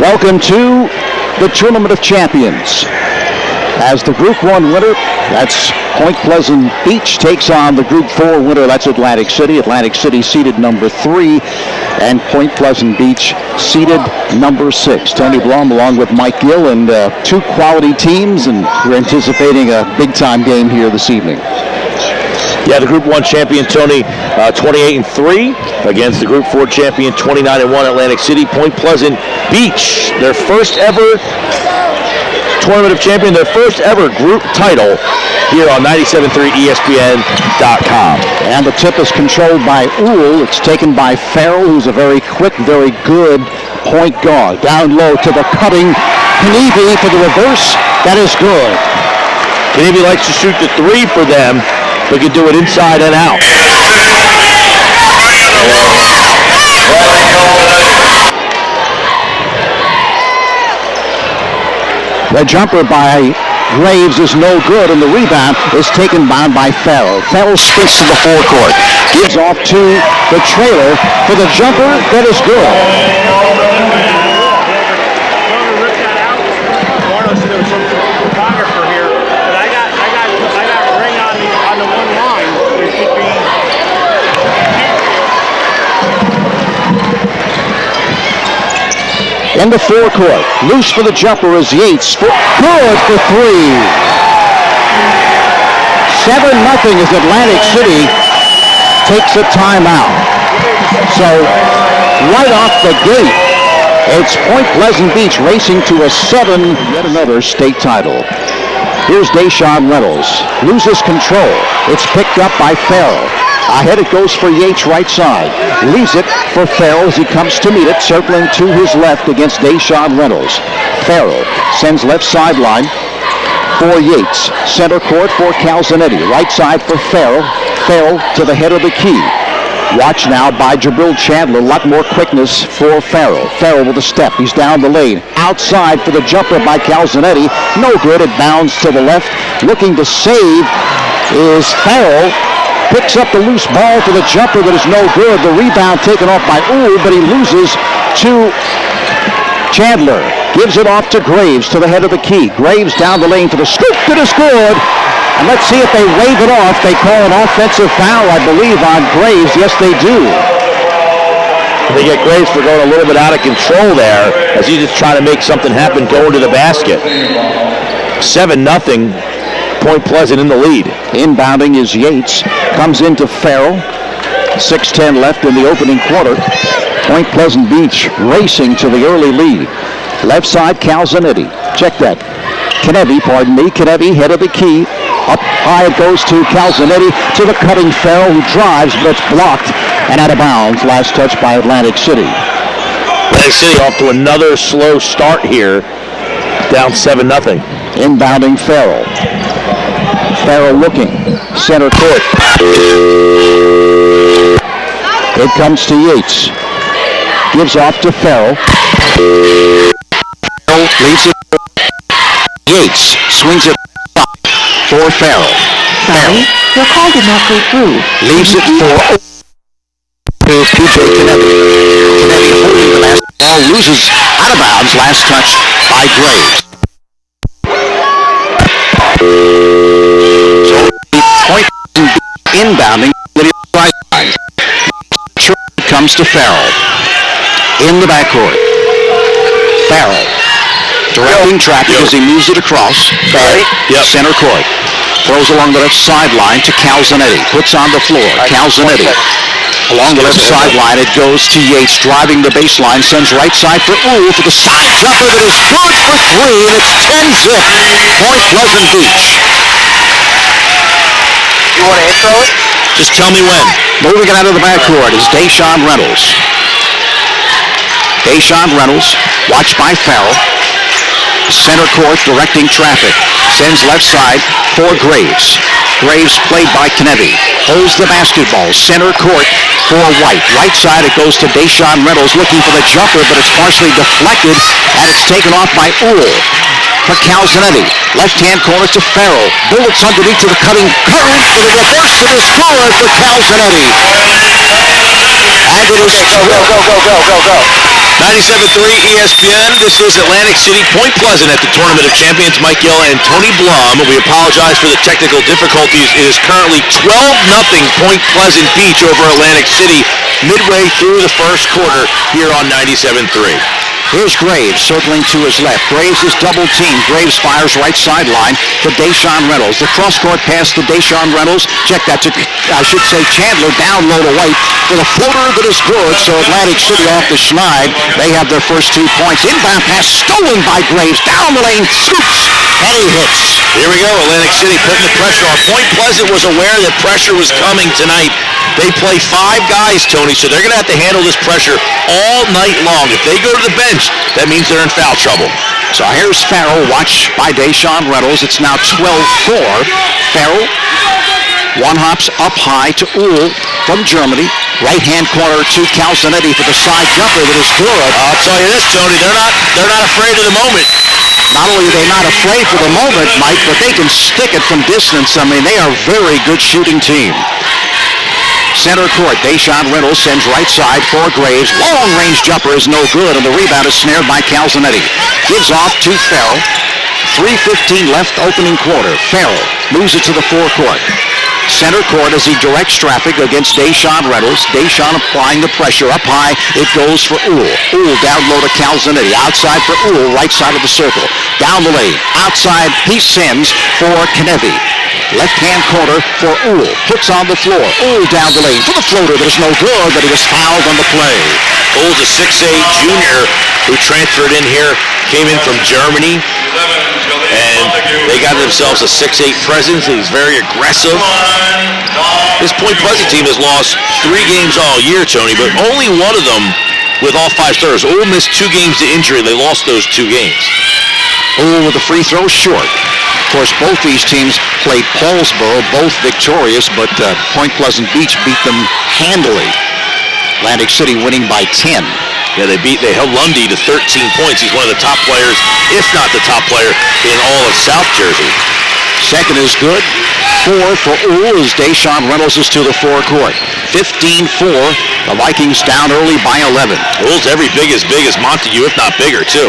Welcome to the Tournament of Champions. As the Group 1 winner, that's Point Pleasant Beach, takes on the Group 4 winner, that's Atlantic City. Atlantic City seeded number 3, and Point Pleasant Beach seeded number 6. Tony Blum along with Mike Gill, and two quality teams, and we're anticipating a big-time game here this evening. Yeah, the Group 1 champion, Tony, 28-3 against the Group 4 champion, 29-1 Atlantic City. Point Pleasant Beach, their first ever Tournament of Champions, their first ever group title here on 97.3 ESPN.com. And the tip is controlled by Uhl. It's taken by Farrell, who's a very quick, very good point guard. Down low to the cutting Kniebe for the reverse. That is good. Kniebe likes to shoot the three for them, but can do it inside and out. The jumper by Graves is no good, and the rebound is taken down by Farrell. Farrell spins to the forecourt, gives off to the trailer for the jumper. That is good. In the forecourt, loose for the jumper is Yates. Good for three. 7-0 as Atlantic City takes a timeout. So, right off the gate, it's Point Pleasant Beach racing to a 7, yet another state title. Here's Deshaun Reynolds. Loses control. It's picked up by Farrell. Ahead it goes for Yates right side. Leaves it for Farrell as he comes to meet it, circling to his left against Deshaun Reynolds. Farrell sends left sideline for Yates. Center court for Calzanetti. Right side for Farrell. Farrell to the head of the key. Watch now by Jabril Chandler. A lot more quickness for Farrell. Farrell with a step. He's down the lane. Outside for the jumper by Calzanetti. No good. It bounds to the left. Looking to save is Farrell. Picks up the loose ball for the jumper that is no good. The rebound taken off by Uhl, but he loses to Chandler. Gives it off to Graves to the head of the key. Graves down the lane for the scoop. That is good. And let's see if they wave it off. They call an offensive foul, I believe, on Graves. Yes, they do. They get Graves for going a little bit out of control there as he's just trying to make something happen going to the basket. 7-0. Point Pleasant in the lead. Inbounding is Yates. Comes into Farrell. 6:10 left in the opening quarter. Point Pleasant Beach racing to the early lead. Left side, Calzanetti. Check that. Kniebe, head of the key. Up high it goes to Calzanetti, to the cutting Farrell, who drives, but it's blocked and out of bounds. Last touch by Atlantic City. Atlantic City off to another slow start here. Down 7-0. Inbounding Farrell. Farrell looking. Center court. It comes to Yates. Gives off to Farrell. Farrell leaves it. Yates swings it for Farrell. Sorry, your call did not go through. Leaves it for PJ Kniebe. Kniebe holding the last ball, loses out of bounds. Last touch by Graves. So Point inbounding the right side. Comes to Farrell. In the backcourt. Farrell directing traffic as he moves it across. Center court. Throws along the left sideline to Calzanetti. Puts on the floor. Calzanetti. Along the left sideline, it goes to Yates, driving the baseline, sends right side for Uhl for the side jumper that is good for three, and it's 10-zip. Point Pleasant Beach. You want to intro it? Just tell me when. Moving it out of the backcourt is Deshaun Reynolds. Deshaun Reynolds, watched by Farrell. Center court, directing traffic. Sends left side for Graves. Graves played by Kniebe. Holds the basketball. Center court for White. Right side it goes to Deshaun Reynolds looking for the jumper, but it's partially deflected, and it's taken off by Uhl. For Calzanetti. Left-hand corner to Farrell. Bullets underneath to the cutting curve for the reverse. It is good for Calzanetti. And it is go. 97.3 ESPN. This is Atlantic City, Point Pleasant at the Tournament of Champions. Mike Yella and Tony Blum. We apologize for the technical difficulties. It is currently 12-0 Point Pleasant Beach over Atlantic City midway through the first quarter here on 97.3. Here's Graves circling to his left. Graves is double teamed. Graves fires right sideline to Deshaun Reynolds. The cross-court pass to Deshaun Reynolds. Check that to, Chandler down low to White with a floater that is good. So Atlantic City off the schneid. They have their first 2 points. Inbound pass stolen by Graves. Down the lane, scoops, and he hits. Here we go. Atlantic City putting the pressure on. Point Pleasant was aware that pressure was coming tonight. They play 5 guys, Tony, so they're going to have to handle this pressure all night long. If they go to the bench, that means they're in foul trouble. So here's Farrell, watched by Deshaun Reynolds. It's now 12-4. Farrell, one hops up high to Uhl from Germany. Right-hand corner to Calzanetti for the side jumper that is good. I'll tell you this, Tony, they're not afraid of the moment. Not only are they not afraid for the moment, Mike, but they can stick it from distance. I mean, they are a very good shooting team. Center court, Deshaun Reynolds sends right side for Graves. Long-range jumper is no good, and the rebound is snared by Calzanetti. Gives off to Farrell. 3:15 left opening quarter. Farrell moves it to the forecourt. Center court as he directs traffic against Deshaun Reynolds. Deshaun applying the pressure. Up high, it goes for Uhl. Uhl down low to Calzanetti. Outside for Uhl, right side of the circle. Down the lane. Outside, he sends for Knevi. Left-hand corner for Uhl. Puts on the floor. Uhl down the lane for the floater that is no good, but he was fouled on the play. Uhl's a 6'8 junior who transferred in here, came in from Germany, and they got themselves a 6'8 presence. He's very aggressive. This Point Pleasant team has lost 3 games all year, Tony, but only one of them with all 5 starters. Uhl missed 2 games to injury. They lost those 2 games. Uhl with the free throw short. Of course, both these teams played Paulsboro, both victorious, but Point Pleasant Beach beat them handily. Atlantic City winning by 10. Yeah, they held Lundy to 13 points. He's one of the top players, if not the top player, in all of South Jersey. Second is good. 4 for Uhl as Deshaun Reynolds is to the forecourt. 15-4. The Vikings down early by 11. Uhl's every bit as big as Montague, if not bigger, too.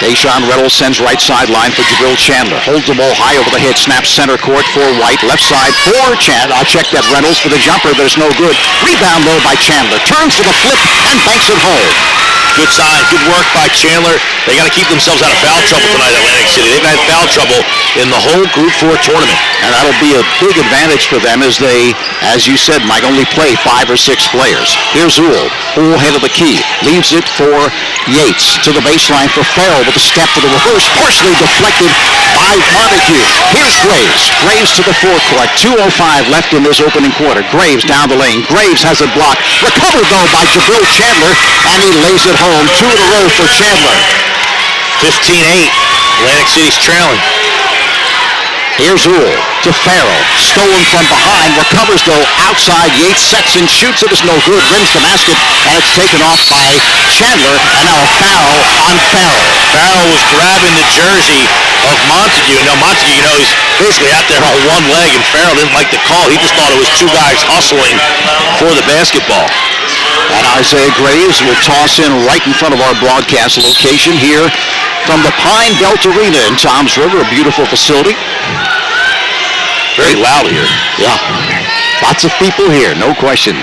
Deshaun Reynolds sends right sideline for Jabril Chandler. Holds the ball high over the head. Snaps center court for White. Left side for Chandler. I'll check that Reynolds for the jumper, but it's no good. Rebound though by Chandler. Turns for the flip and banks it home. Good sign. Good work by Chandler. They got to keep themselves out of foul trouble tonight, Atlantic City. They've had foul trouble in the whole Group 4 tournament. And that'll be a big advantage for them as they, as you said, Mike, only play 5 or 6 players. Here's Uhl. Uhl head of the key. Leaves it for Yates. To the baseline for Farrell with a step to the reverse. Partially deflected by Montague. Here's Graves. Graves to the forecourt. 2:05 left in this opening quarter. Graves down the lane. Graves has it blocked. Recovered though by Jabril Chandler. And he lays it home. 2 in a row for Chandler. 15-8. Atlantic City's trailing. Here's Uhl to Farrell. Stolen from behind. Recovers though outside. Yates sets and shoots. It is no good. Rims the basket. And it's taken off by Chandler. And now a foul on Farrell. Farrell was grabbing the jersey of Montague. Now Montague, he's basically out there on one leg, and Farrell didn't like the call. He just thought it was 2 guys hustling for the basketball. And Isaiah Graves will toss in right in front of our broadcast location here from the Pine Belt Arena in Toms River, a beautiful facility. Very loud here. Yeah, lots of people here, no question.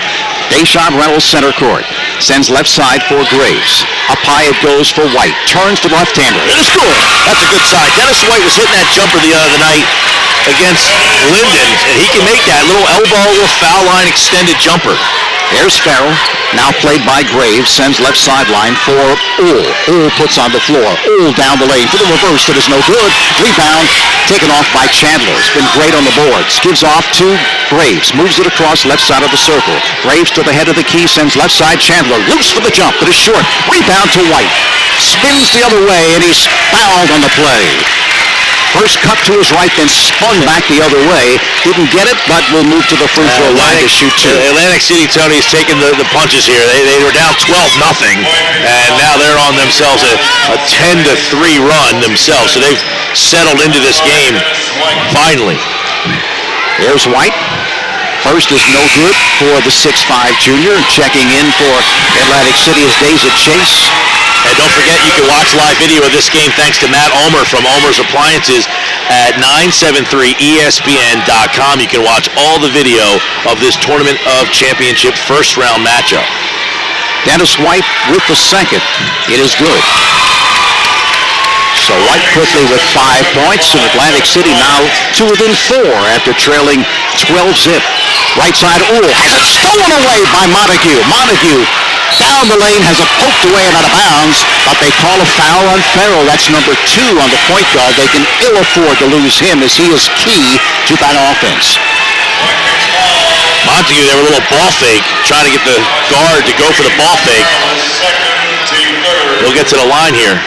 Deshaun Reynolds center court. Sends left side for Graves. Up high it goes for White. Turns to the left-hander. It is good. That's a good sign. Dennis White was hitting that jumper the other night against Linden, and he can make that little elbow, little foul line extended jumper. There's Farrell, now played by Graves, sends left sideline for Uhl. Uhl puts on the floor. Uhl down the lane for the reverse that is no good. Rebound taken off by Chandler. It's been great on the boards. Gives off to Graves. Moves it across left side of the circle. Graves to the head of the key, sends left side Chandler. Loose for the jump, but it's short. Rebound to White. Spins the other way, and he's fouled on the play. First cut to his right, then spun back the other way. Didn't get it, but will move to the free throw line to shoot 2. Atlantic City, Tony, is taking the punches here. They were down 12-0, and now they're on themselves a 10-3 run themselves. So they've settled into this game finally. Here's White. First is no good for the 6'5 junior. Checking in for Atlantic City is Daisy Chase. And don't forget, you can watch live video of this game thanks to Matt Ulmer from Ulmer's Appliances at 973ESPN.com. You can watch all the video of this Tournament of Championship first-round matchup. Dennis White with the second. It is good. So White quickly with 5 points, and Atlantic City now 2 within 4 after trailing 12-zip. Right side, Uhl has it stolen away by Montague. Montague down the lane, has it poked away and out of bounds, but they call a foul on Farrell. That's number 2 on the point guard. They can ill afford to lose him as he is key to that offense. Montague, they were a little ball fake, trying to get the guard to go for the ball fake. We'll get to the line here.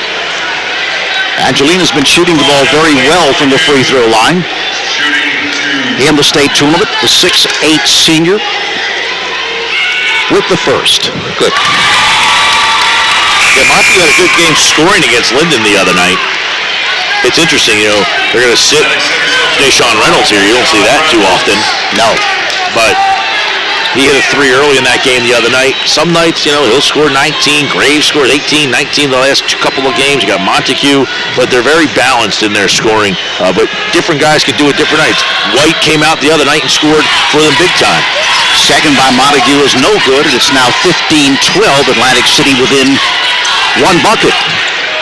Angelina's been shooting the ball very well from the free throw line. In the state tournament, the 6'8 senior with the first. Good. Yeah, Montague had a good game scoring against Linden the other night. It's interesting, you know, they're going to sit Deshaun Reynolds here. You don't see that too often. No. But he hit a 3 early in that game the other night. Some nights, you know, he'll score 19. Graves scored 18, 19 the last couple of games. You got Montague, but they're very balanced in their scoring. But different guys can do it different nights. White came out the other night and scored for them big time. Second by Montague is no good, and it's now 15-12. Atlantic City within 1 bucket.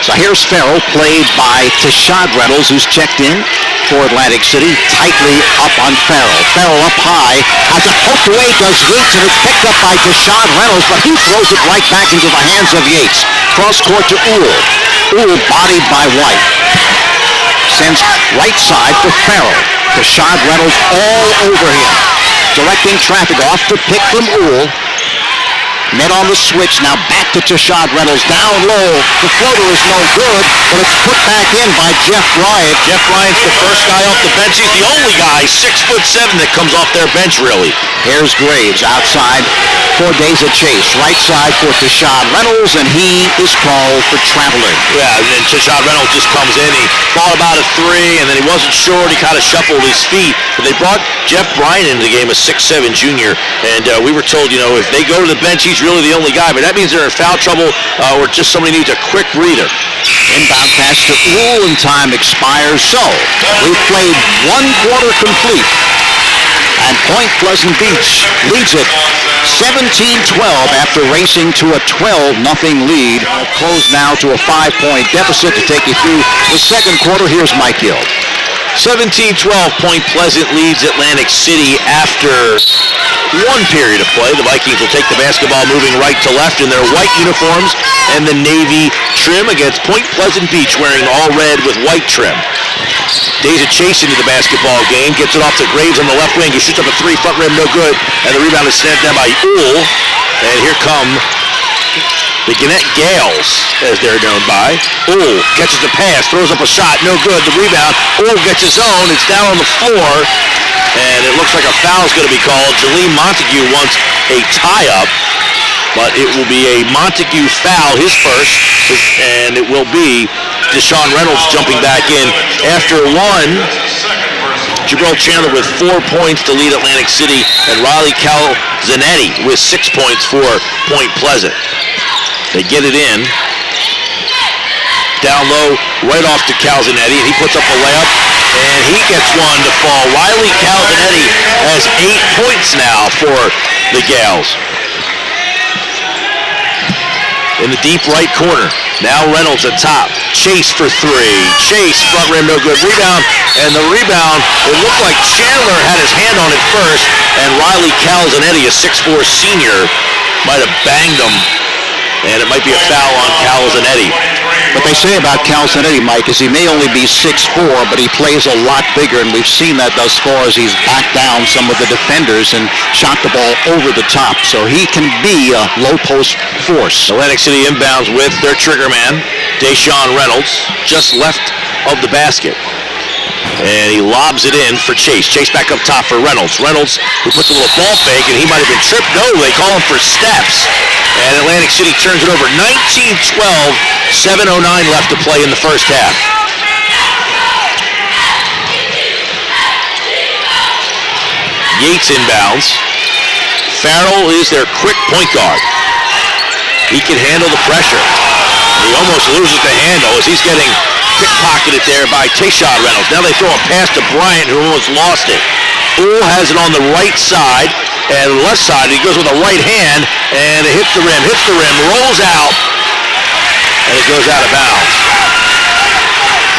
So here's Farrell, played by Tashad Reynolds, who's checked in for Atlantic City, tightly up on Farrell. Farrell up high, has it poked away, does Yates, and it's picked up by Tashad Reynolds, but he throws it right back into the hands of Yates. Cross court to Uhl. Uhl bodied by White. Sends right side for Farrell. Tashad Reynolds all over him. Directing traffic off the pick from Uhl. Net on the switch, now back to Tashad Reynolds, down low. The floater is no good, but it's put back in by Jeff Bryant. Jeff Bryant's the first guy off the bench. He's the only guy, 6'7", that comes off their bench, really. Here's Graves outside for Daisy Chase. Right side for Tashad Reynolds, and he is called for traveling. Yeah, and then Tashad Reynolds just comes in. He thought about a 3, and then he wasn't sure, and he kind of shuffled his feet. But they brought Jeff Bryant into the game, a 6'7" junior, and we were told, you know, if they go to the bench, he's really the only guy, but that means they're in foul trouble or just somebody needs a quick breather. Inbound pass to Uhl, and time expires. So, we've played 1 quarter complete, and Point Pleasant Beach leads it 17-12 after racing to a 12-0 lead. Closed now to a 5-point deficit. To take you through the second quarter, here's Mike Gill. 17-12, Point Pleasant leads Atlantic City after 1 period of play. The Vikings will take the basketball moving right to left in their white uniforms and the navy trim against Point Pleasant Beach wearing all red with white trim. Daisy Chase into the basketball game, gets it off to Graves on the left wing, who shoots up a 3, front rim, no good, and the rebound is snapped down by Uhl. And here come the Gannett Gales, as they're known by. Uhl catches the pass, throws up a shot, no good. The rebound, Uhl gets his own. It's down on the floor, and it looks like a foul is going to be called. Jaleem Montague wants a tie-up, but it will be a Montague foul, his first, and it will be Deshaun Reynolds jumping back in after 1. Jabril Chandler with 4 points to lead Atlantic City, and Riley Calzanetti with 6 points for Point Pleasant. They get it in. Down low, right off to Calzanetti, and he puts up a layup, and he gets one to fall. Riley Calzanetti has 8 points now for the Gales. In the deep right corner, now Reynolds at top. Chase for 3. Chase, front rim, no good. Rebound, and the rebound, it looked like Chandler had his hand on it first, and Riley Calzanetti, a 6'4 senior, might have banged him, and it might be a foul on Calzanetti. What they say about Calzanetti, Mike, is he may only be 6'4", but he plays a lot bigger, and we've seen that thus far as he's backed down some of the defenders and shot the ball over the top. So he can be a low-post force. Atlantic City inbounds with their trigger man, Deshaun Reynolds, just left of the basket. And he lobs it in for Chase. Chase back up top for Reynolds. Reynolds, who puts a little ball fake, and he might have been tripped. No, they call him for steps. And Atlantic City turns it over. 19-12, 7:09 left to play in the first half. Yates inbounds. Farrell is their quick point guard. He can handle the pressure. He almost loses the handle as he's getting pickpocketed there by Tayshawn Reynolds. Now they throw a pass to Bryant, who almost lost it. Uhl has it on the right side and left side. He goes with a right hand, and it hits the rim, rolls out, and it goes out of bounds.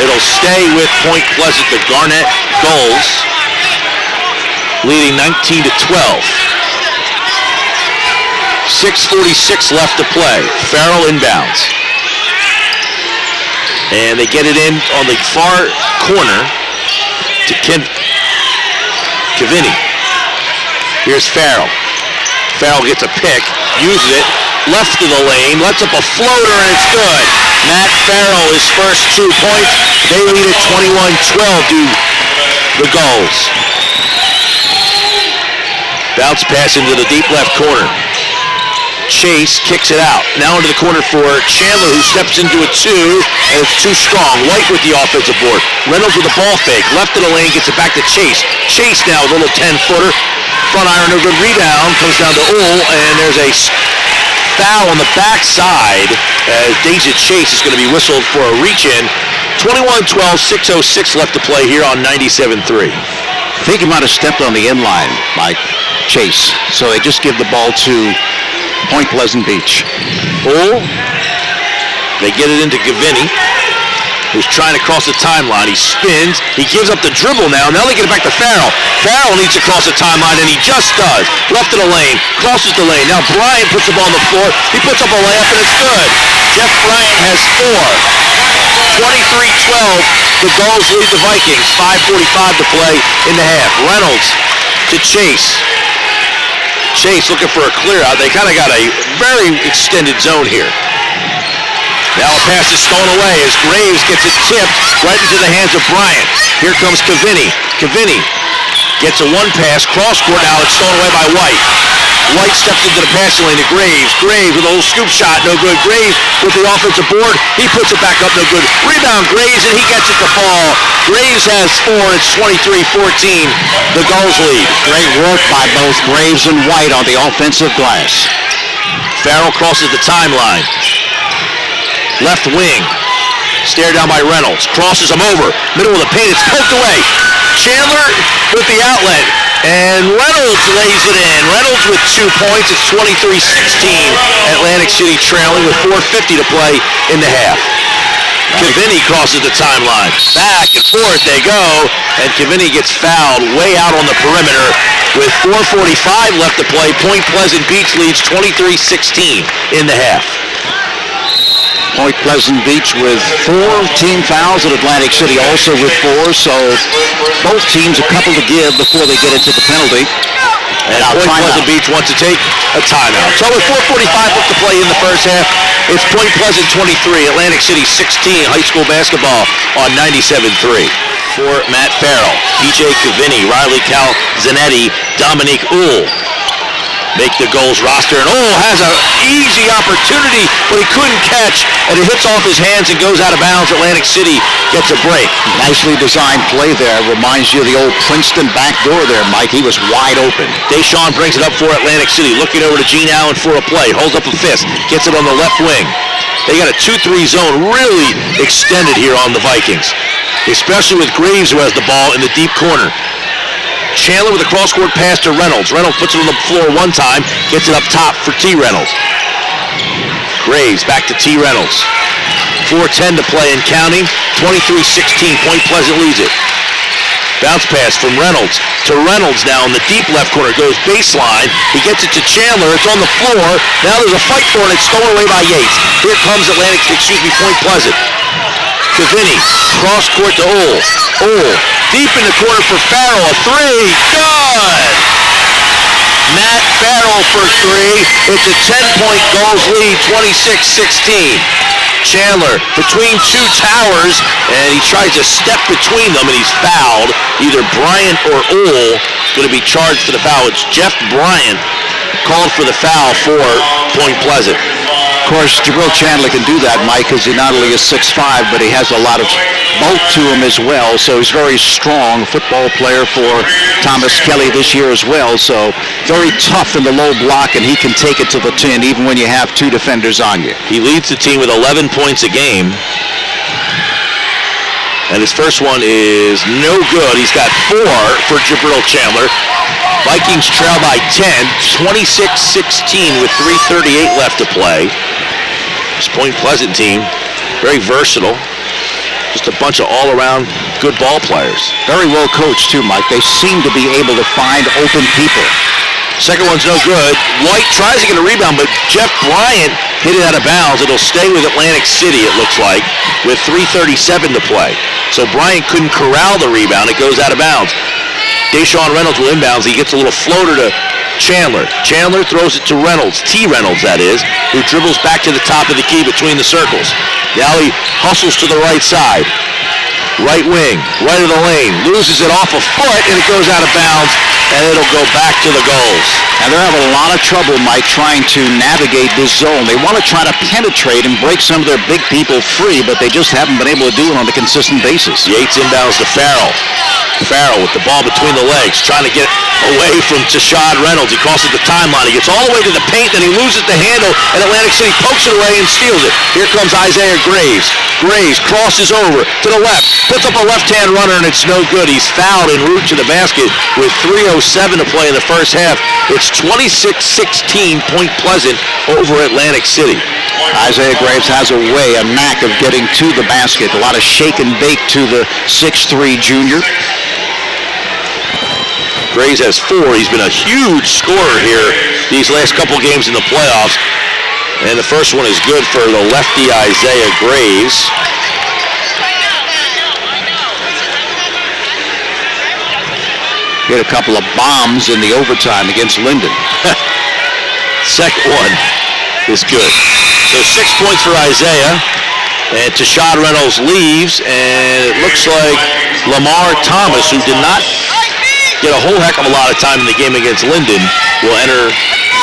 It'll stay with Point Pleasant, the Garnett Gulls, leading 19-12. 6:46 left to play. Farrell inbounds. And they get it in on the far corner to Kivini. Here's Farrell. Farrell gets a pick, uses it, left to the lane, lets up a floater, and it's good. Matt Farrell, his first 2 points. They lead at 21-12 to the Gulls. Bounce pass into the deep left corner. Chase kicks it out. Now into the corner for Chandler, who steps into a 2, and it's too strong. White with the offensive board. Reynolds with a ball fake. Left of the lane, gets it back to Chase. Chase now with a little 10-footer. Front iron, no good rebound. Comes down to Uhl, and there's a foul on the backside as Deja Chase is going to be whistled for a reach-in. 21-12, 6:06 left to play here on 97-3. I think he might have stepped on the inline by Chase. So they just give the ball to Point Pleasant Beach. Uhl, they get it into Kivini, who's trying to cross the timeline. He spins, he gives up the dribble now. Now they get it back to Farrell. Farrell needs to cross the timeline, and he just does. Left of the lane, crosses the lane. Now Bryant puts the ball on the floor. He puts up a layup, and it's good. Jeff Bryant has 4. 23-12, the Gulls lead the Vikings. 5:45 to play in the half. Reynolds to Chase. Chase looking for a clear out. They kind of got a very extended zone here. Now a pass is stolen away as Graves gets it tipped right into the hands of Bryant. Here comes Kivini. Kivini gets a one pass, cross court now. It's stolen away by White. White steps into the passing lane to Graves. Graves with a little scoop shot, no good. Graves with the offensive board. He puts it back up, no good. Rebound Graves, and he gets it to fall. Graves has 4. It's 23-14. The Gulls lead. Great work by both Graves and White on the offensive glass. Farrell crosses the timeline. Left wing. Stared down by Reynolds. Crosses him over. Middle of the paint. It's poked away. Chandler with the outlet. And Reynolds lays it in. Reynolds with 2 points. It's 23-16. Atlantic City trailing with 4:50 to play in the half. Kivini crosses the timeline. Back and forth they go. And Kivini gets fouled way out on the perimeter with 4:45 left to play. Point Pleasant Beach leads 23-16 in the half. Point Pleasant Beach with 4 team fouls, and Atlantic City also with 4, so both teams a couple to give before they get into the penalty. And Point Pleasant Beach wants to take a timeout. So with 4:45 left to play in the first half, it's Point Pleasant 23, Atlantic City 16, high school basketball on 97.3. For Matt Farrell, PJ Kivini, Riley Calzanetti, Dominique Uhl make the Gulls roster, and Uhl has an easy opportunity, but he couldn't catch, and it hits off his hands and goes out of bounds. Atlantic City gets a break. Nicely designed play there. Reminds you of the old Princeton back door there, Mike. He was wide open. Deshawn brings it up for Atlantic City, looking over to Gene Allen for a play. Holds up a fist, gets it on the left wing. They got a 2-3 zone really extended here on the Vikings, especially with Graves, who has the ball in the deep corner. Chandler with a cross-court pass to Reynolds. Reynolds puts it on the floor one time, gets it up top for T. Reynolds. Graves back to T. Reynolds. 4:10 to play and counting. 23-16. Point Pleasant leads it. Bounce pass from Reynolds to Reynolds now in the deep left corner. Goes baseline. He gets it to Chandler. It's on the floor. Now there's a fight for it. It's stolen away by Yates. Here comes Point Pleasant. Kivini, cross court to Uhl. Uhl, deep in the corner for Farrell. A 3, good! Matt Farrell for 3. It's a 10-point Gulls lead, 26-16. Chandler between 2 towers, and he tries to step between them, and he's fouled. Either Bryant or Uhl going to be charged for the foul. It's Jeff Bryant called for the foul for Point Pleasant. course, Jabril Chandler can do that, Mike, because he not only is 6'5", but he has a lot of bulk to him as well. So he's very strong football player for Thomas Kelly this year as well. So very tough in the low block, and he can take it to the 10 even when you have two defenders on you. He leads the team with 11 points a game. And his first one is no good. He's got 4 for Jabril Chandler. Vikings trail by 10, 26-16 with 3:38 left to play. This Point Pleasant team, very versatile. Just a bunch of all-around good ball players. Very well coached, too, Mike. They seem to be able to find open people. Second one's no good. White tries to get a rebound, but Jeff Bryant hit it out of bounds. It'll stay with Atlantic City, it looks like, with 3:37 to play. So Bryant couldn't corral the rebound. It goes out of bounds. Deshaun Reynolds will inbounds. He gets a little floater to Chandler. Chandler throws it to Reynolds, T. Reynolds that is, who dribbles back to the top of the key between the circles. Now he hustles to the right side. Right wing, right of the lane, loses it off a foot, and it goes out of bounds, and it'll go back to the goals. And they're having a lot of trouble, Mike, trying to navigate this zone. They want to try to penetrate and break some of their big people free, but they just haven't been able to do it on a consistent basis. Yates inbounds to Farrell. Farrell with the ball between the legs, trying to get away from Tashad Reynolds. He crosses the timeline. He gets all the way to the paint, then he loses the handle, and Atlantic City pokes it away and steals it. Here comes Isaiah Graves. Graves crosses over to the left, puts up a left-hand runner, and it's no good. He's fouled en route to the basket with 3:07 to play in the first half. It's 26-16 Point Pleasant over Atlantic City. Isaiah Graves has a knack of getting to the basket. A lot of shake and bake to the 6'3" junior. Graves has 4. He's been a huge scorer here these last couple games in the playoffs. And the first one is good for the lefty Isaiah Graves. Hit a couple of bombs in the overtime against Linden. Second one is good. So 6 points for Isaiah. And Tashad Reynolds leaves, and it looks like Lamar Thomas, who did not get a whole heck of a lot of time in the game against Linden, will enter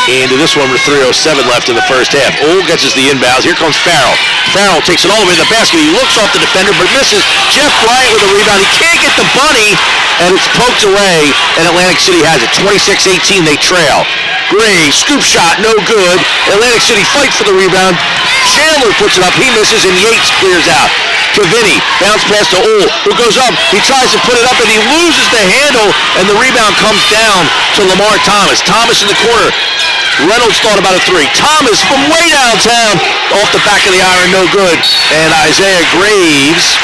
into this one with 3:07 left in the first half. Old gets us the inbounds. Here comes Farrell. Farrell takes it all the way to the basket. He looks off the defender, but misses. Jeff Bryant with a rebound. He can't get the bunny, and it's poked away, and Atlantic City has it. 26-18, they trail. Gray, scoop shot, no good. Atlantic City fight for the rebound. Chandler puts it up. He misses, and Yates clears out. Cavini, bounce pass to Ohl, who goes up. He tries to put it up, and he loses the handle, and the rebound comes down to Lamar Thomas. Thomas in the corner. Reynolds thought about a 3. Thomas from way downtown, off the back of the iron, no good. And Isaiah Graves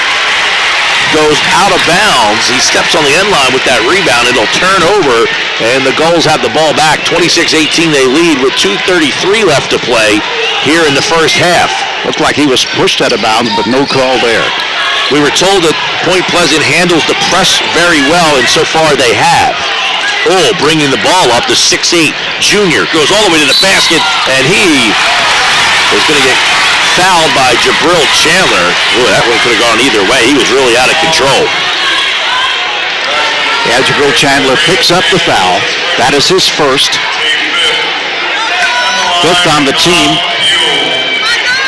goes out of bounds. He steps on the end line with that rebound. It'll turn over, and the Gulls have the ball back. 26-18, they lead with 2:33 left to play here in the first half. Looked like he was pushed out of bounds, but no call there. We were told that Point Pleasant handles the press very well, and so far they have. Oh, bringing the ball up, the 6'8" junior goes all the way to the basket, and he is going to get fouled by Jabril Chandler. Ooh, that one could have gone either way. He was really out of control. Yeah, Jabril Chandler picks up the foul. That is his first. 5th on the team.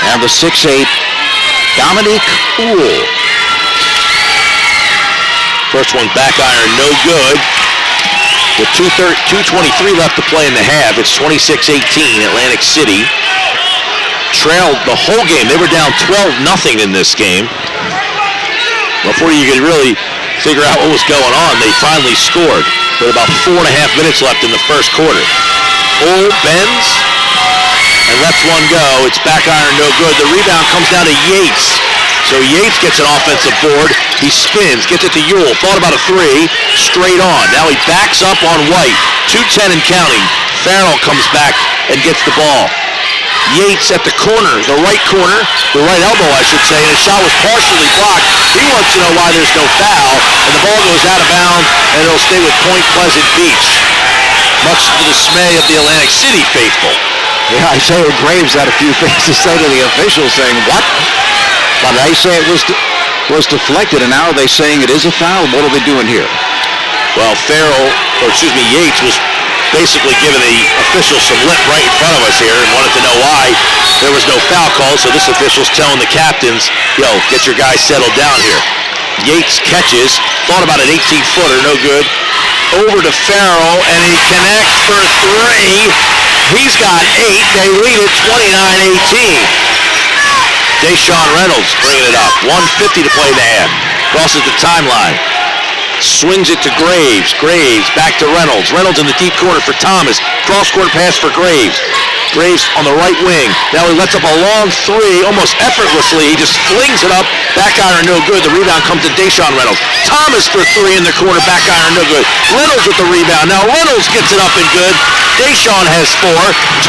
And the 6'8", Dominique Ohl. First one back iron, no good. With 2:23 left to play in the half, it's 26-18, Atlantic City. Trailed the whole game. They were down 12-0 in this game. Before you could really figure out what was going on, they finally scored with about 4.5 minutes left in the first quarter. Ohl bends and lets one go. It's back iron, no good. The rebound comes down to Yates. So Yates gets an offensive board. He spins, gets it to Ewell. Thought about a 3, straight on. Now he backs up on White. 2:10 and counting. Farrell comes back and gets the ball. Yates at the corner, the right elbow, I should say, and his shot was partially blocked. He wants to know why there's no foul, and the ball goes out of bounds, and it'll stay with Point Pleasant Beach, much to the dismay of the Atlantic City faithful. Yeah, Isaiah Graves had a few things to say to the officials, saying, what? But they say it was deflected, and now are they saying it is a foul? What are they doing here? Well, Yates was basically giving the officials some lip right in front of us here and wanted to know why there was no foul call. So this official's telling the captains, yo, get your guys settled down here. Yates catches, thought about an 18-footer, no good. Over to Farrell, and he connects for three. He's got 8. They lead it 29-18. Deshaun Reynolds bringing it up. 1:50 to play in the half. Crosses the timeline. Swings it to Graves. Graves back to Reynolds. Reynolds in the deep corner for Thomas. Cross-court pass for Graves. Graves on the right wing. Now he lets up a long three, almost effortlessly. He just flings it up. Back iron, no good. The rebound comes to Deshaun Reynolds. Thomas for three in the corner. Back iron, no good. Reynolds with the rebound. Now Reynolds gets it up and good. Deshaun has 4.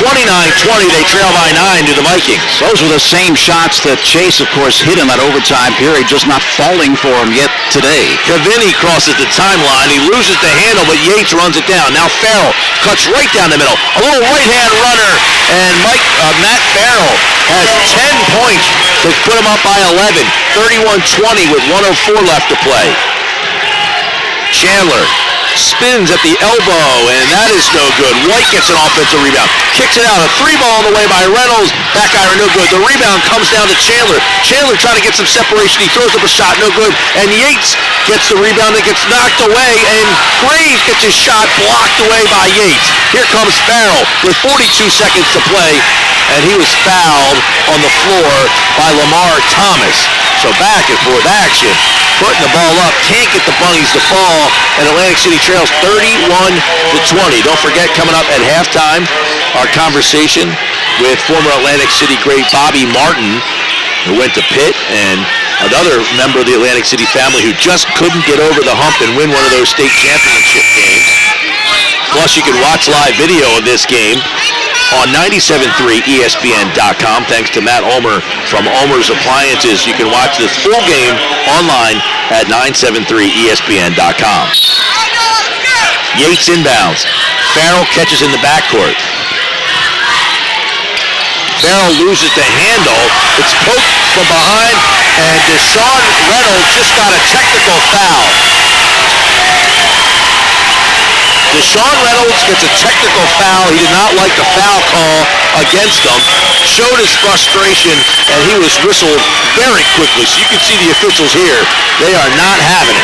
29-20. They trail by 9 to the Vikings. Those were the same shots that Chase, of course, hit in that overtime period, just not falling for him yet today. Cavini crosses the timeline. He loses the handle, but Yates runs it down. Now Farrell cuts right down the middle. A little right-hand runner, and Matt Farrell has 10 points to put him up by 11. 31-20 with 1:04 left to play. Chandler spins at the elbow, and that is no good. White gets an offensive rebound. Kicks it out. A 3-ball on the way by Reynolds. Back iron, no good. The rebound comes down to Chandler. Chandler trying to get some separation. He throws up a shot, no good. And Yates gets the rebound and gets knocked away, and Graves gets his shot blocked away by Yates. Here comes Farrell with 42 seconds to play, and he was fouled on the floor by Lamar Thomas. So back and forth action. Putting the ball up, can't get the Bunnies to fall, and Atlantic City trails 31-20. Don't forget, coming up at halftime, our conversation with former Atlantic City great Bobby Martin, who went to Pitt, and another member of the Atlantic City family who just couldn't get over the hump and win one of those state championship games. Plus, you can watch live video of this game on 97.3ESPN.com. Thanks to Matt Ulmer from Ulmer's Appliances. You can watch this full game online at 973ESPN.com. Yates inbounds. Farrell catches in the backcourt. Farrell loses the handle. It's poked from behind, and Deshaun Reynolds just got a technical foul. Deshaun Reynolds gets a technical foul. He did not like the foul call against him. Showed his frustration, and he was whistled very quickly. So you can see the officials here. They are not having it.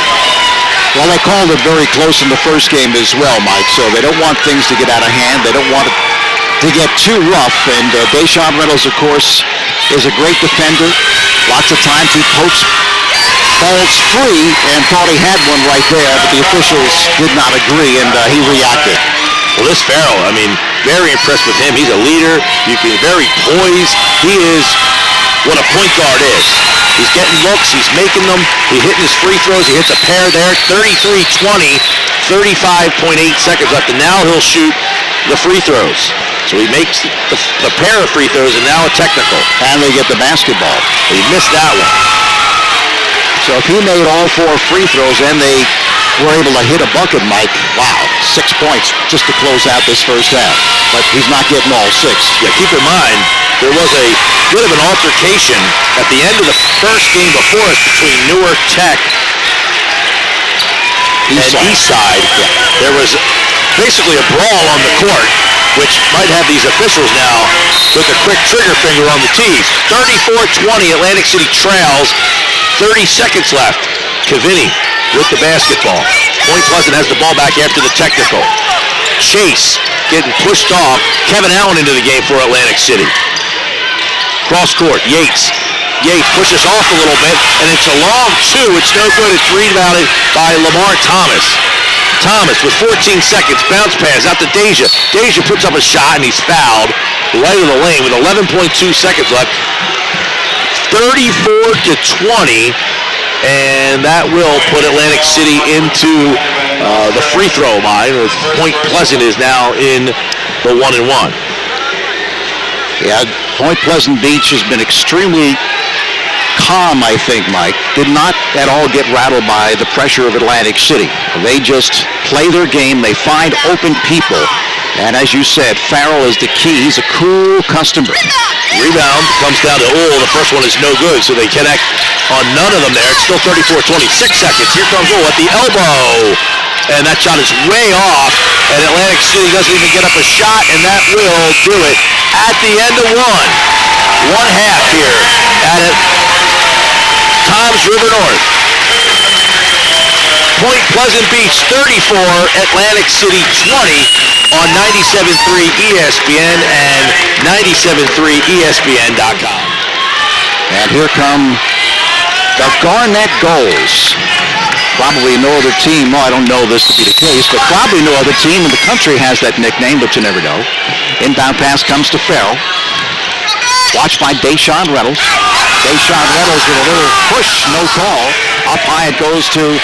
Well, they called it very close in the first game as well, Mike, so they don't want things to get out of hand. They don't want it to get too rough, and Deshaun Reynolds, of course, is a great defender. Lots of times he pokes balls free and thought he had one right there, but the officials did not agree, and he reacted. Well, this Farrell, I mean, very impressed with him. He's a leader. You can very poised. He is what a point guard is. He's getting looks. He's making them. He's hitting his free throws. He hits a pair there. 33-20, 35.8 seconds left, and now he'll shoot the free throws. So he makes the pair of free throws, and now a technical. And they get the basketball. He missed that one. So if he made all 4 free throws and they were able to hit a bucket, Mike, wow, 6 points just to close out this first half. But he's not getting all 6. Yeah, keep in mind, there was a bit of an altercation at the end of the first game before us between Newark Tech and Eastside. Yeah. There was basically a brawl on the court, which might have these officials now with a quick trigger finger on the tees. 34-20, Atlantic City trails. 30 seconds left. Cavini with the basketball. Point Pleasant has the ball back after the technical. Chase getting pushed off. Kevin Allen into the game for Atlantic City. Cross court, Yates. Yates pushes off a little bit, and it's a long 2. It's no good. It's rebounded by Lamar Thomas. Thomas with 14 seconds. Bounce pass out to Deja. Deja puts up a shot, and he's fouled right in the lane with 11.2 seconds left. 34-20, and that will put Atlantic City into the free throw line. Point Pleasant is now in the 1-and-1. Yeah, Point Pleasant Beach has been extremely calm, I think, Mike. Did not at all get rattled by the pressure of Atlantic City. They just play their game. They find open people. And as you said, Farrell is the key. He's a cool customer. Rebound comes down to the first one is no good, so they connect on none of them there. It's still 34-20, 6 seconds. Here comes at the elbow. And that shot is way off, and Atlantic City doesn't even get up a shot, and that will do it at the end of one half here at Toms River North. Point Pleasant Beach 34, Atlantic City 20 on 97.3 ESPN and 97.3ESPN.com. And here come the Garnett Goals. Probably no other team, well, I don't know this to be the case, but probably no other team in the country has that nickname, but you never know. Inbound pass comes to Farrell. Watched by Deshaun Reynolds. Deshaun Reynolds with a little push, no call. Up high it goes to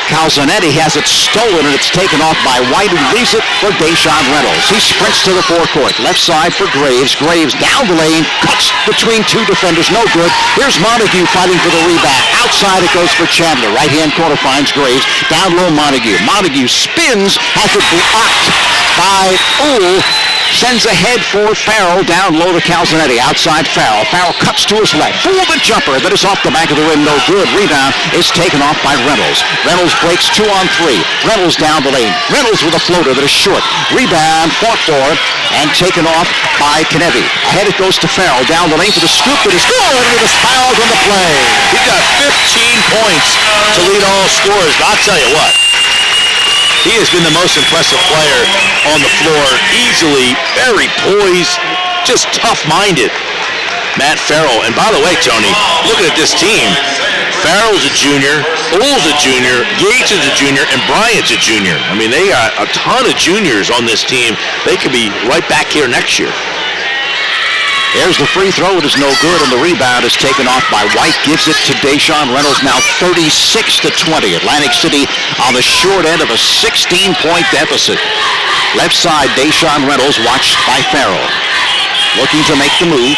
Calzanetti. Has it stolen, and it's taken off by White, who leaves it for Deshaun Reynolds. He sprints to the forecourt. Left side for Graves. Graves down the lane, cuts between two defenders. No good. Here's Montague fighting for the rebound. Outside it goes for Chandler. Right-hand corner finds Graves. Down low Montague. Montague spins, has it blocked by Uhl. Sends ahead for Farrell, down low to Calzanetti. Outside Farrell. Farrell cuts to his left. For the jumper that is off the back of the rim. No good. Rebound is taken off by Reynolds. Reynolds breaks 2 on 3. Reynolds down the lane. Reynolds with a floater that is short. Rebound fought for and taken off by Knevi. Ahead it goes to Farrell. Down the lane for the scoop that is good. And it is fouled on the play. He got 15 points to lead all scorers. But I'll tell you what. He has been the most impressive player on the floor. Easily, very poised, just tough-minded. Matt Farrell. And by the way, Tony, looking at this team, Farrell's a junior, Uhl's a junior, Yates is a junior, and Bryant's a junior. I mean, they got a ton of juniors on this team. They could be right back here next year. There's the free throw. It is no good, and the rebound is taken off by White. Gives it to Deshaun Reynolds, now 36-20. Atlantic City on the short end of a 16-point deficit. Left side, Deshaun Reynolds, watched by Farrell. Looking to make the move.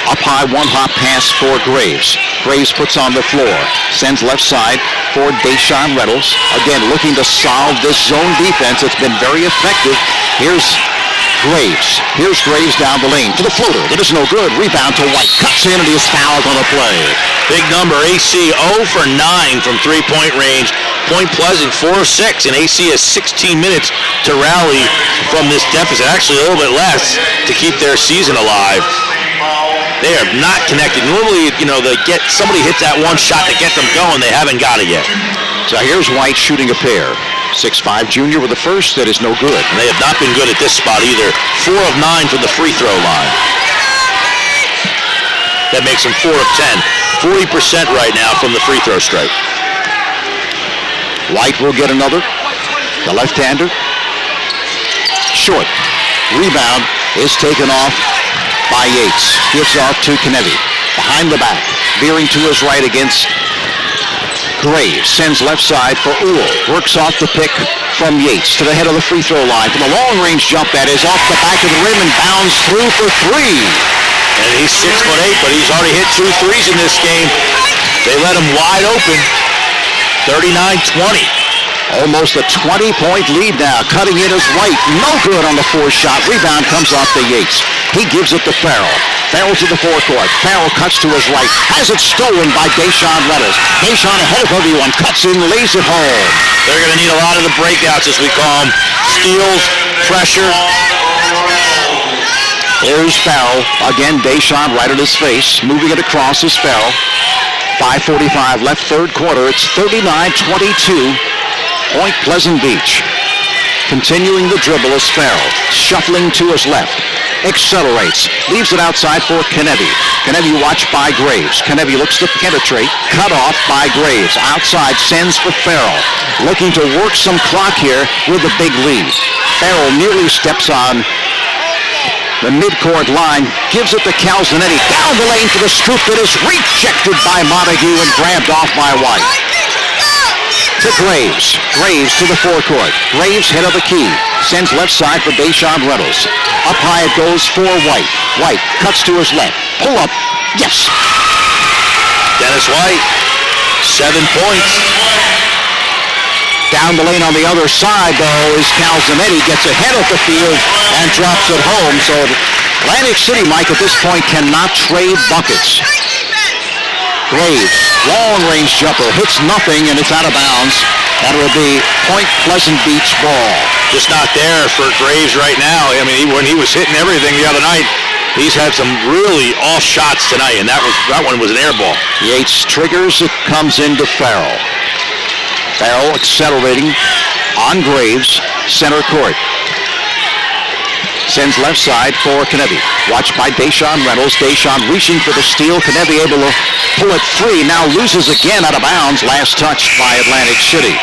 Up high, one-hop pass for Graves. Graves puts on the floor. Sends left side for Deshaun Reynolds. Again, looking to solve this zone defense. It's been very effective. Here's Graves. Here's Graves down the lane to the floater. That is no good. Rebound to White. Cuts in, and he is fouled on the play. Big number, AC 0 for 9 from three-point range. Point Pleasant 4 of 6, and AC has 16 minutes to rally from this deficit. Actually, a little bit less to keep their season alive. They are not connected. Normally, they get somebody hits that one shot to get them going. They haven't got it yet. So here's White shooting a pair. 6'5" junior with the first. That is no good. And they have not been good at this spot either. 4 of 9 from the free throw line. That makes them 4 of 10. 40% right now from the free throw strike. White will get another. The left-hander. Short. Rebound is taken off by Yates. Gives off to Knevi. Behind the back. Veering to his right against Graves. Sends left side for Uhl. Works off the pick from Yates to the head of the free throw line. From a long-range jump that is off the back of the rim and bounds through for 3. And he's 6'8", but he's already hit 2 threes in this game. They let him wide open. 39-20. Almost a 20-point lead now. Cutting in is White. No good on the 4-shot. Rebound comes off to Yates. He gives it to Farrell. Farrell to the forecourt. Farrell cuts to his right. Has it stolen by Deshaun Reynolds. Deshaun ahead of everyone. Cuts in, lays it home. They're going to need a lot of the breakouts, as we call them. Steals, pressure. Here's Farrell. Again, Deshaun right at his face. Moving it across is Farrell. 5:45 left, third quarter. It's 39-22. Point Pleasant Beach. Continuing the dribble is Farrell. Shuffling to his left. Accelerates. Leaves it outside for Knevi. Knevi watched by Graves. Knevi looks to penetrate. Cut off by Graves. Outside sends for Farrell. Looking to work some clock here with a big lead. Farrell nearly steps on the midcourt line. Gives it to Calzanetti. Down the lane for the scoop that is rejected by Montague and grabbed off by White. To Graves. Graves to the forecourt. Graves head of the key. Sends left side for Deshaun Reynolds. Up high it goes for White. White cuts to his left. Pull up. Yes. Dennis White, 7 points. Down the lane on the other side, though, is Calzanetti. Gets ahead of the field and drops it home. So Atlantic City, Mike, at this point cannot trade buckets. Graves, long-range jumper, hits nothing, and it's out of bounds. That will be Point Pleasant Beach ball. Just not there for Graves right now. I mean, when he was hitting everything the other night, he's had some really off shots tonight, and that one was an air ball. Yates triggers, it comes into Farrell. Farrell accelerating on Graves, center court. Sends left side for Kennedy. Watched by Deshaun Reynolds. Deshaun reaching for the steal. Kennedy able to pull it free. Now loses again out of bounds. Last touch by Atlantic City.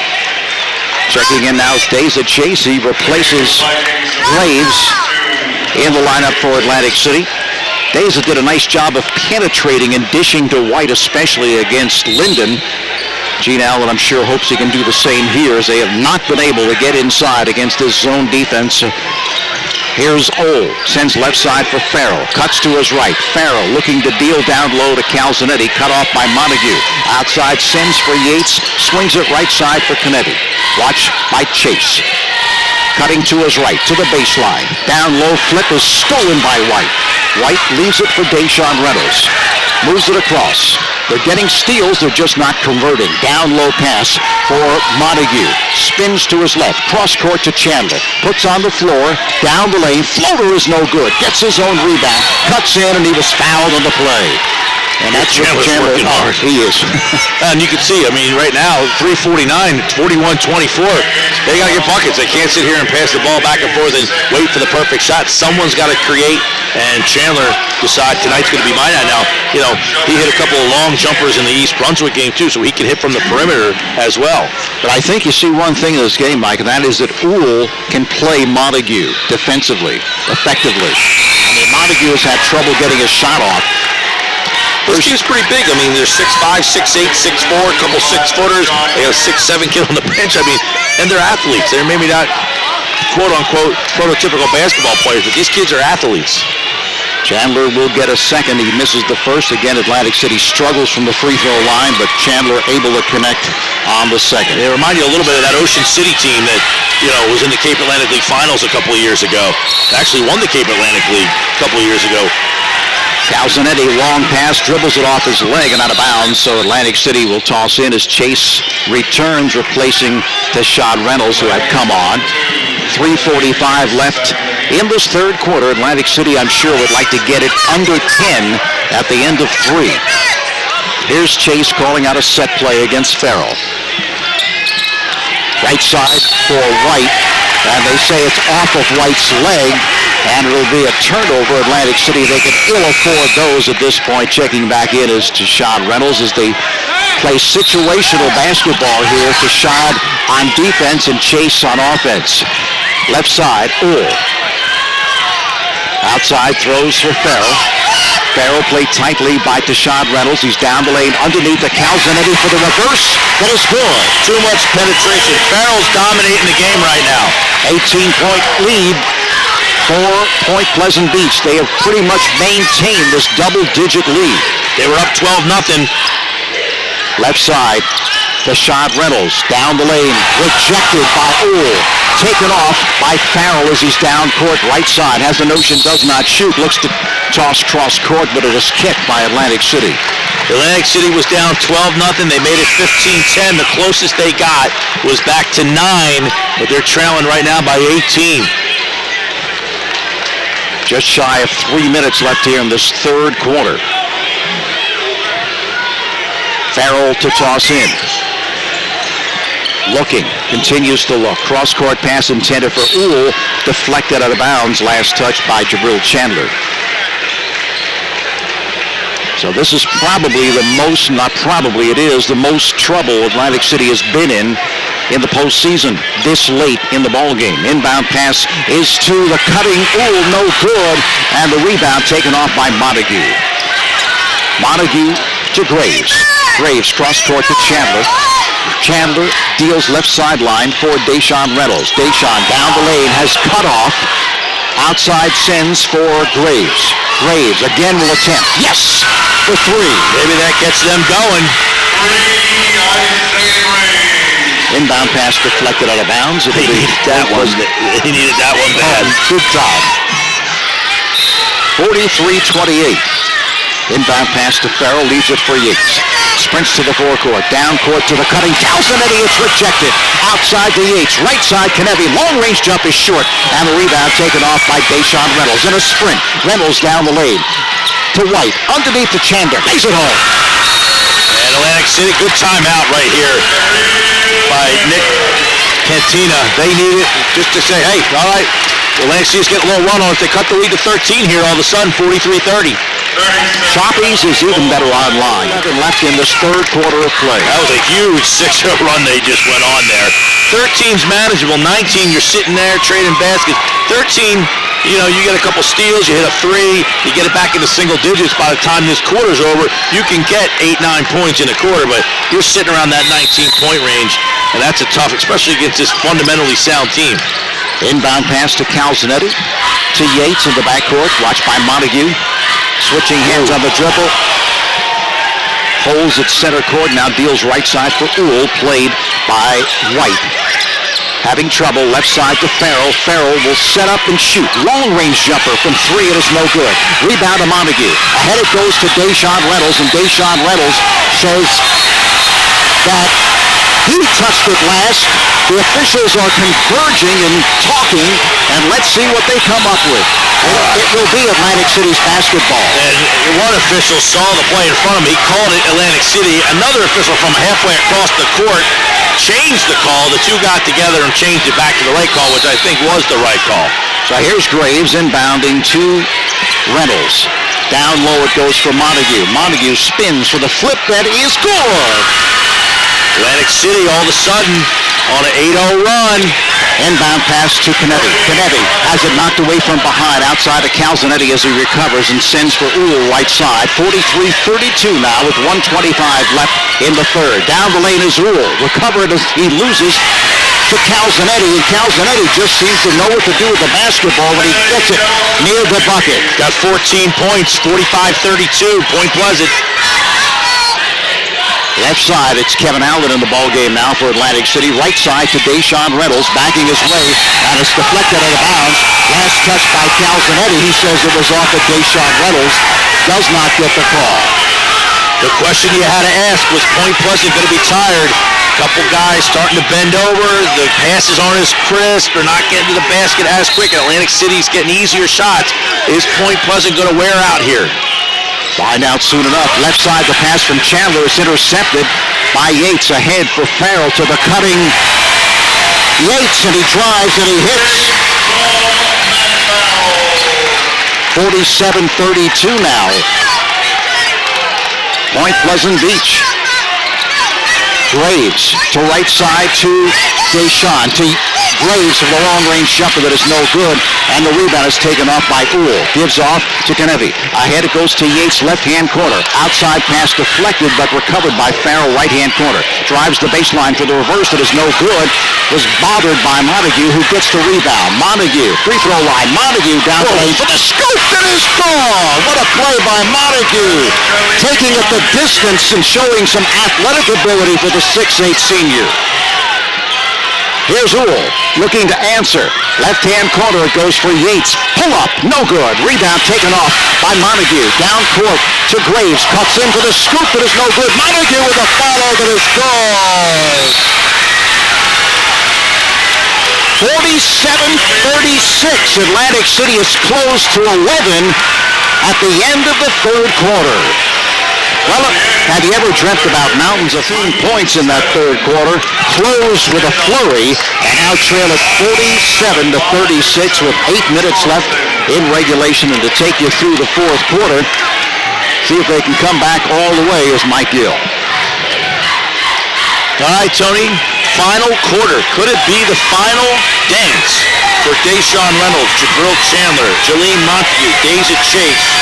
Checking in now is Daza Chase. He replaces Graves in the lineup for Atlantic City. Daza did a nice job of penetrating and dishing to White, especially against Linden. Gene Allen, I'm sure, hopes he can do the same here, as they have not been able to get inside against this zone defense. Here's Ole, sends left side for Farrell, cuts to his right. Farrell looking to deal down low to Calzanetti, cut off by Montague. Outside sends for Yates, swings it right side for Kennedy. Watch by Chase. Cutting to his right, to the baseline. Down low, flip is stolen by White. White leaves it for Deshaun Reynolds. Moves it across. They're getting steals, they're just not converting. Down low pass for Montague. Spins to his left, cross court to Chandler. Puts on the floor, down the lane. Floater is no good. Gets his own rebound. Cuts in, and he was fouled on the play. And that's what Chandler working hard. He is. And you can see, I mean, right now, 3:49, 41-24. They got to get buckets. They can't sit here and pass the ball back and forth and wait for the perfect shot. Someone's got to create, and Chandler decides tonight's going to be my night. Now, you know, he hit a couple of long jumpers in the East Brunswick game, too, so he can hit from the perimeter as well. But I think you see one thing in this game, Mike, and that is that Uhl can play Montague defensively, effectively. I mean, Montague has had trouble getting his shot off. This team's pretty big. I mean, there's 6'5", 6'8", 6'4", a couple 6-footers. They have 6'7" kid on the bench. I mean, and they're athletes. They're maybe not, quote-unquote, prototypical basketball players, but these kids are athletes. Chandler will get a second. He misses the first. Again, Atlantic City struggles from the free throw line, but Chandler able to connect on the second. They remind you a little bit of that Ocean City team that, you know, was in the Cape Atlantic League Finals a couple of years ago. Actually won the Cape Atlantic League a couple of years ago. Calzanetti, long pass, dribbles it off his leg and out of bounds, so Atlantic City will toss in as Chase returns, replacing Deshaun Reynolds, who had come on. 3:45 left in this third quarter. Atlantic City, I'm sure, would like to get it under 10 at the end of 3. Here's Chase calling out a set play against Farrell. Right side for White, and they say it's off of White's leg, and it'll be a turnover. Atlantic City, they can ill afford those at this point. Checking back in is Tashad Reynolds as they play situational basketball here. Tashad on defense and Chase on offense. Left side, Uhl. Outside throws for Farrell. Farrell played tightly by Tashad Reynolds. He's down the lane underneath the Calzanetti for the reverse. That is good. Too much penetration. Farrell's dominating the game right now. 18-point lead for Point Pleasant Beach. They have pretty much maintained this double-digit lead. They were up 12-0. Left side, Tashad Reynolds down the lane, rejected by Uhl. Taken off by Farrell as he's down court right side. Has the notion, does not shoot. Looks to toss cross court, but it is kicked by Atlantic City. Atlantic City was down 12-0. They made it 15-10. The closest they got was back to 9, but they're trailing right now by 18. Just shy of 3 minutes left here in this third quarter. Farrell to toss in. Looking, continues to look. Cross-court pass intended for Uhl, deflected out of bounds. Last touch by Jabril Chandler. So this is probably the most, not probably, it is the most trouble Atlantic City has been in the postseason this late in the ballgame. Inbound pass is to the cutting Uhl, no good, and the rebound taken off by Montague. Montague to Graves. Graves cross-court to Chandler. Chandler deals left sideline for Deshaun Reynolds. Deshaun down the lane, has cut off. Outside sends for Graves. Graves again will attempt. Yes! For 3. Maybe that gets them going. Inbound pass deflected out of bounds. He needed that one. He needed that one bad. Good job. 43-28. Inbound pass to Farrell, leaves it for Yates. Sprints to the forecourt, down court to the cutting Calzanetti. It's rejected. Outside to Yates, right side Knevi. Long range jump is short, and the rebound taken off by Deshaun Reynolds. In a sprint, Reynolds down the lane to White, underneath to Chandler. Lays it home. And Atlantic City, good timeout right here by Nick Cantina. They need it just to say, hey, all right, Atlantic City's getting a little run on it. They cut the lead to 13 here all of a sudden, 43-30. Choppies is even better online. Nothing left in this third quarter of play. That was a huge 6-0 run they just went on there. 13's manageable. 19, you're sitting there trading baskets. 13, you get a couple steals, you hit a three, you get it back into single digits. By the time this quarter's over, you can get 8-9 points in a quarter, but you're sitting around that 19-point range, and that's a tough, especially against this fundamentally sound team. Inbound pass to Calzanetti, to Yates in the backcourt, watched by Montague. Switching hands on the dribble. Holds at center court, now deals right side for Uhl, played by White. Having trouble, left side to Farrell. Farrell will set up and shoot. Long range jumper from three, it is no good. Rebound to Montague. Ahead it goes to Deshaun Reynolds, and Deshaun Reynolds says that he touched it last. The officials are converging and talking, and let's see what they come up with. It will be Atlantic City's basketball. And one official saw the play in front of him. He called it Atlantic City. Another official from halfway across the court changed the call. The two got together and changed it back to the right call, which I think was the right call. So here's Graves inbounding to Reynolds. Down low it goes for Montague. Montague spins for the flip that is good. Atlantic City all of a sudden on an 8-0 run. Inbound pass to Knevi. Knevi has it knocked away from behind outside of Calzanetti as he recovers and sends for Uhl right side. 43-32 now with 1:25 left in the third. Down the lane is Uhl. Recovered as he loses to Calzanetti, and Calzanetti just seems to know what to do with the basketball when he gets it near the bucket. Got 14 points, 45-32, Point Pleasant. Left side, it's Kevin Allen in the ballgame now for Atlantic City. Right side to Deshaun Reynolds, backing his way, and it's deflected out of bounds. Last touch by Calzanetti. He says it was off of Deshaun Reynolds. Does not get the call. The question you had to ask, was Point Pleasant going to be tired? A couple guys starting to bend over. The passes aren't as crisp. They're not getting to the basket as quick. Atlantic City's getting easier shots. Is Point Pleasant going to wear out here? Find out soon enough. Left side, the pass from Chandler is intercepted by Yates. Ahead for Farrell to the cutting Yates, and he drives and he hits. 47-32 now. Point Pleasant Beach. Graves to right side to Deshaun. To Graves from the long-range jumper that is no good, and the rebound is taken off by Uhl. Gives off to Knevi. Ahead it goes to Yates, left-hand corner. Outside pass deflected, but recovered by Farrell, right-hand corner. Drives the baseline for the reverse that is no good. Was bothered by Montague, who gets the rebound. Montague, free throw line. Montague down the lane for the scoop that is gone. What a play by Montague. Taking it the distance and showing some athletic ability for the 6'8 senior. Here's Uhl looking to answer. Left-hand corner, it goes for Yates. Pull up, no good. Rebound taken off by Montague. Down court to Graves. Cuts in for the scoop that is no good. Montague with a follow that is good. 47-36. Atlantic City is close to 11 at the end of the third quarter. Well, have you ever dreamt about mountains of 13 points in that third quarter? Closed with a flurry, and now trail at 47-36 with 8 minutes left in regulation. And to take you through the fourth quarter, see if they can come back all the way is Mike Gill. All right, Tony, final quarter. Could it be the final dance for Deshaun Reynolds, Jabril Chandler, Jaleel Montague, Deja Chase,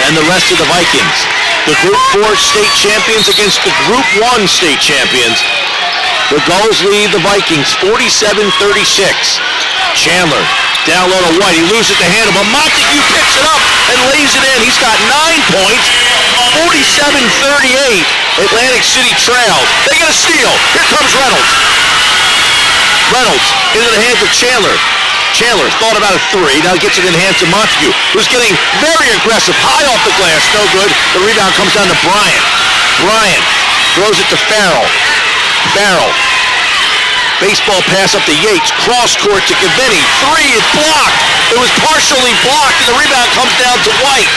and the rest of the Vikings? The Group 4 state champions against the Group 1 state champions. The Gulls lead the Vikings 47-36. Chandler down low to White. He loses the handle, but Montague picks it up and lays it in. He's got 9 points. 47-38. Atlantic City trails. They get a steal. Here comes Reynolds. Reynolds into the hands of Chandler. Chandler thought about a three. Now he gets it in the hands of Montague, who's getting very aggressive. High off the glass. No good. The rebound comes down to Bryant. Bryant throws it to Farrell. Farrell. Baseball pass up to Yates. Cross court to Cavini. Three is blocked. It was partially blocked, and the rebound comes down to White.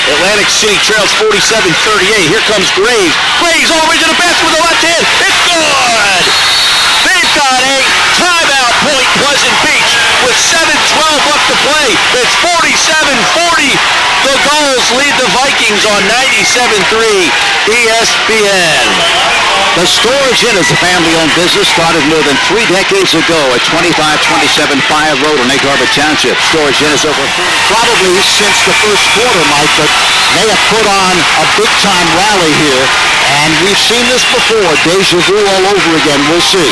Atlantic City trails 47-38. Here comes Graves. Graves all the way to the basket with the left hand. It's good! They've got a timeout, Point Pleasant Beach, with 7:12 left to play. It's 47-40. The Gulls lead the Vikings on 97.3 ESPN. The Storage Inn is a family-owned business started more than 3 decades ago at 2527 Fire Road in Egg Harbor Township. Storage Inn is over probably since the first quarter, Mike, but they have put on a big-time rally here, and we've seen this before. Deja vu all over again. We'll see.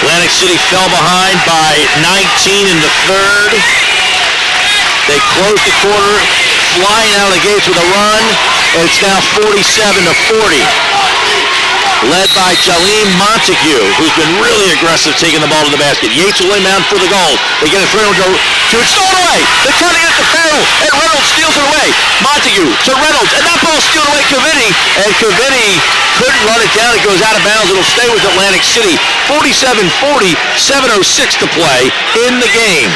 Atlantic City fell behind by 19 in the third. They closed the quarter, flying out of the gates with a run, and it's now 47-40. Led by Jaleem Montague, who's been really aggressive taking the ball to the basket. Yates will inbound for the goal. They get it for Reynolds to it, stolen away. They're cutting it to Farrell, and Reynolds steals it away. Montague to Reynolds, and that ball stealed away Cavini, and Cavini couldn't run it down. It goes out of bounds. It'll stay with Atlantic City. 47-40, 7:06 to play in the game.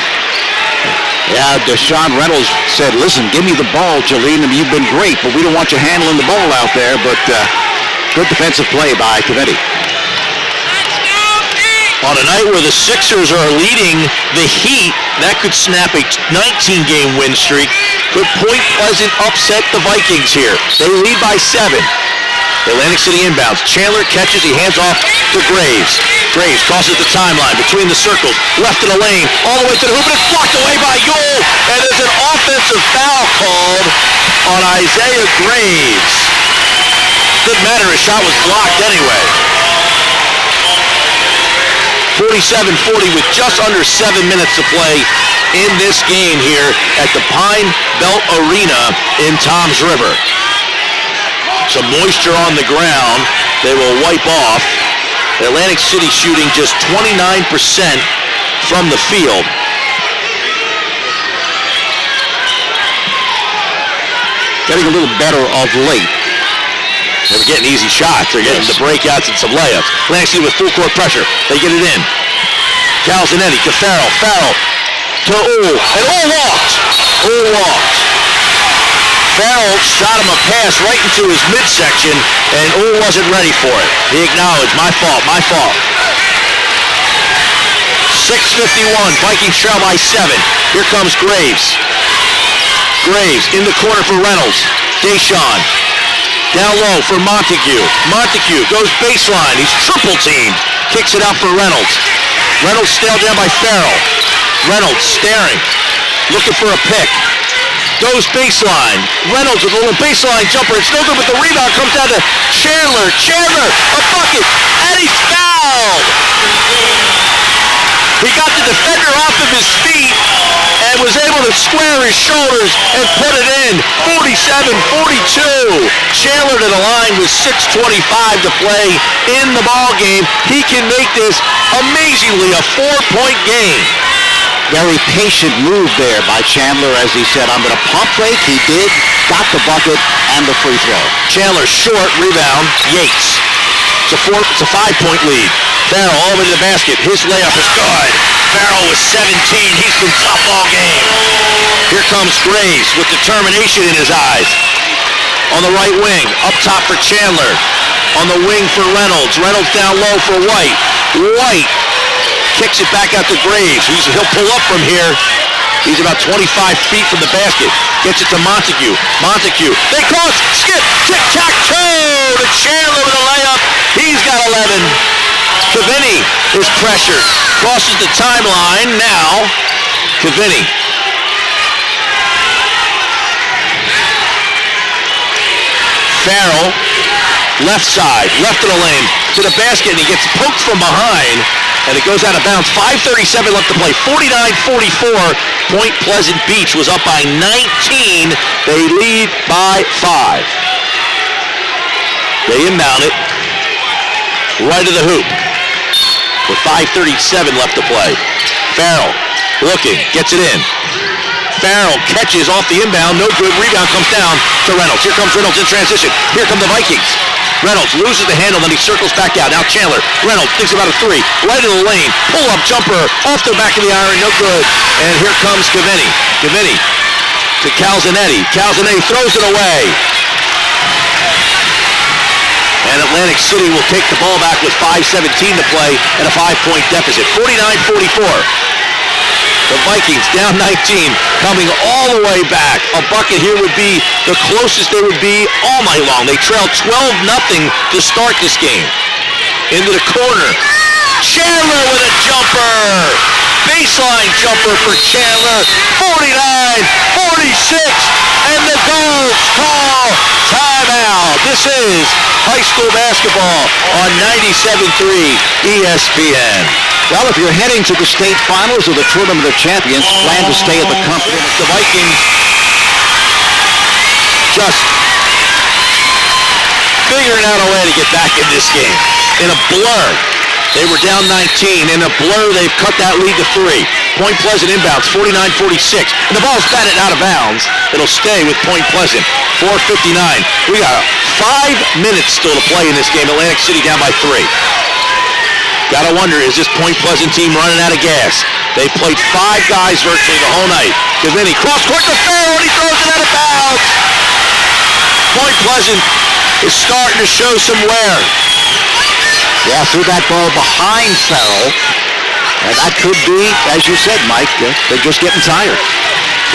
Yeah, Deshaun Reynolds said, listen, give me the ball, Jaleem. You've been great, but we don't want you handling the ball out there. But good defensive play by Cavini. On a night where the Sixers are leading the Heat, that could snap a 19-game win streak. Could Point Pleasant upset the Vikings here? They lead by 7. Atlantic City inbounds. Chandler catches. He hands off to Graves. Graves crosses the timeline between the circles. Left of the lane. All the way to the hoop. And it's blocked away by Yule. And there's an offensive foul called on Isaiah Graves. Didn't matter. His shot was blocked anyway. 47-40 with just under 7 minutes to play in this game here at the Pine Belt Arena in Toms River. Some moisture on the ground. They will wipe off. Atlantic City shooting just 29% from the field. Getting a little better of late. They were getting easy shots. They're getting the breakouts and some layups. Atlantic City with full court pressure. They get it in. Calzanetti to Farrell. Farrell to Uhl. And Uhl walked. Uhl walked. Farrell shot him a pass right into his midsection, and Uhl wasn't ready for it. He acknowledged, my fault, my fault. 6:51, Vikings trail by 7. Here comes Graves. Graves in the corner for Reynolds. Deshaun. Down low for Montague. Montague goes baseline. He's triple teamed. Kicks it out for Reynolds. Reynolds stailed down by Farrell. Reynolds staring. Looking for a pick. Goes baseline. Reynolds with a little baseline jumper. It's no good, but the rebound comes down to Chandler. Chandler, a bucket, and he's fouled. He got the defender off of his feet and was able to square his shoulders and put it in. 47-42. Chandler to the line with 6:25 to play in the ball game. He can make this amazingly a 4-point game. Very patient move there by Chandler as he said, I'm going to pump fake. He did, got the bucket and the free throw. Chandler short, rebound, Yates. It's a 5-point lead. Farrell all the way to the basket. His layup is good. Farrell with 17. He's been tough all game. Here comes Graves with determination in his eyes. On the right wing, up top for Chandler. On the wing for Reynolds. Reynolds down low for White. White kicks it back out to Graves. He'll pull up from here. He's about 25 feet from the basket. Gets it to Montague. Montague. They cross. Skip. Tic-tac-toe to Chandler with a layup. He's got 11. Cavini is pressured. Crosses the timeline. Now, Cavini. Farrell. Left side. Left of the lane. To the basket. And he gets poked from behind. And it goes out of bounds. 5:37 left to play. 49-44. Point Pleasant Beach was up by 19. They lead by 5. They inbound it. Right of the hoop. With 5:37 left to play. Farrell looking, gets it in. Farrell catches off the inbound, no good. Rebound comes down to Reynolds. Here comes Reynolds in transition. Here come the Vikings. Reynolds loses the handle, then he circles back out. Now Chandler. Reynolds thinks about a three. Right in the lane. Pull-up jumper off the back of the iron. No good. And here comes Cavini. Cavini to Calzanetti. Calzanetti throws it away. And Atlantic City will take the ball back with 5:17 to play and a 5-point deficit. 49-44. The Vikings down 19, coming all the way back. A bucket here would be the closest they would be all night long. They trailed 12-0 to start this game. Into the corner. Chandler with a jumper. Baseline jumper for Chandler. 49-46. And the Gulls call timeout. This is high school basketball on 97.3 ESPN. Well, if you're heading to the state finals of the Tournament of Champions, plan to stay at the Comfort. The Vikings just figuring out a way to get back in this game. In a blur, they were down 19. In a blur, they've cut that lead to 3. Point Pleasant inbounds, 49-46. And the ball's batted out of bounds. It'll stay with Point Pleasant, 4:59. We got 5 minutes still to play in this game. Atlantic City down by 3. Gotta wonder, is this Point Pleasant team running out of gas? They played 5 guys virtually the whole night. Cavini cross court to Farrell, and he throws it out of bounds. Point Pleasant is starting to show some wear. Yeah, threw that ball behind Farrell. And that could be, as you said, Mike, they're just getting tired.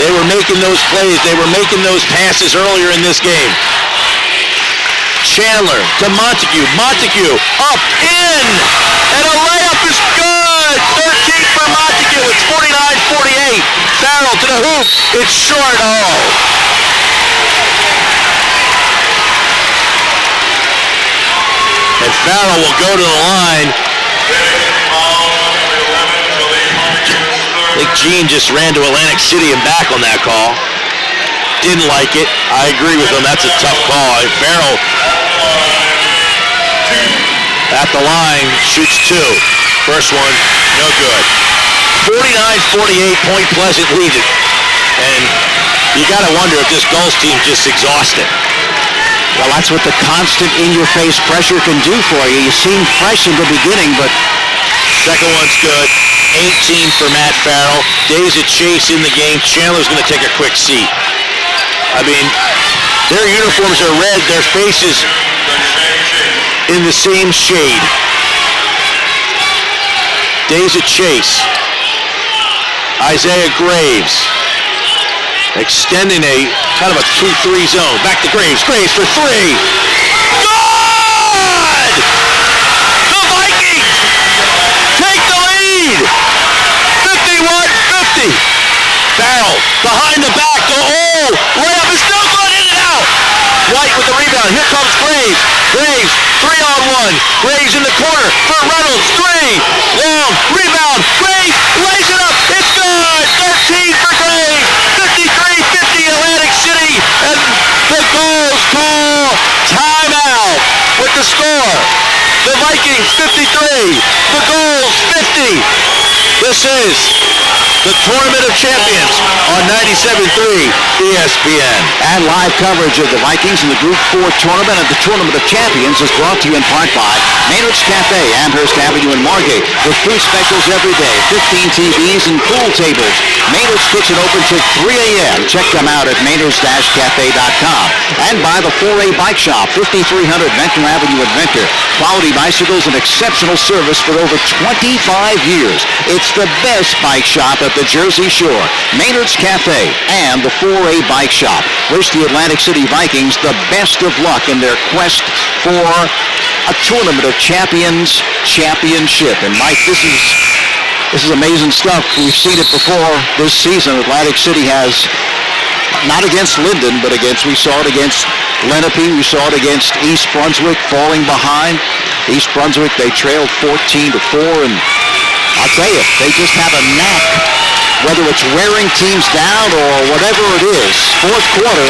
They were making those plays. They were making those passes earlier in this game. Chandler to Montague. Montague up, in, and a layup is good. 13 for Montague. It's 49-48. Farrell to the hoop. It's short. Oh. And Farrell will go to the line. I think Gene just ran to Atlantic City and back on that call. Didn't like it. I agree with him. That's a tough call. Farrell at the line shoots 2. First one, no good. 49-48, Point Pleasant leads it. And you got to wonder if this Gulls team just exhausted. Well, that's what the constant in-your-face pressure can do for you. You seem fresh in the beginning, but second one's good. 18 for Matt Farrell. Days of Chase in the game. Chandler's going to take a quick seat. I mean, their uniforms are red. Their faces in the same shade. Days of Chase. Isaiah Graves. Extending a kind of a 2-3 zone. Back to Graves. Graves for 3. Good! The Vikings take the lead. 51-50. Farrell behind the back. Layup is still good, in and out. White with the rebound. Here comes Graves. Graves, 3-on-1. Graves in the corner for Reynolds. 3. Long rebound. Graves lays it up. It's good. 13 for Graves. 53-50 Atlantic City. And the Gulls call timeout with the score. The Vikings 53. The Gulls 50. This is the Tournament of Champions on 97.3 ESPN. And live coverage of the Vikings in the Group 4 tournament and the Tournament of Champions is brought to you in part by Maynard's Cafe, Amherst Avenue in Margate, with food specials every day, 15 TVs and pool tables. Maynard's Kitchen open till 3 a.m. Check them out at maynards-cafe.com. And by the 4A Bike Shop, 5300 Ventnor Avenue in Ventnor. Quality bicycles and exceptional service for over 25 years. It's the best bike shop at the Jersey Shore. Maynard's Cafe and the 4A Bike Shop wish the Atlantic City Vikings the best of luck in their quest for a Tournament of Champions championship. And Mike, this is amazing stuff. We've seen it before this season. Atlantic City has, not against Linden, but we saw it against Lenape. We saw it against East Brunswick falling behind. East Brunswick, they trailed 14-4, and I'll tell you, they just have a knack, whether it's wearing teams down or whatever it is. Fourth quarter,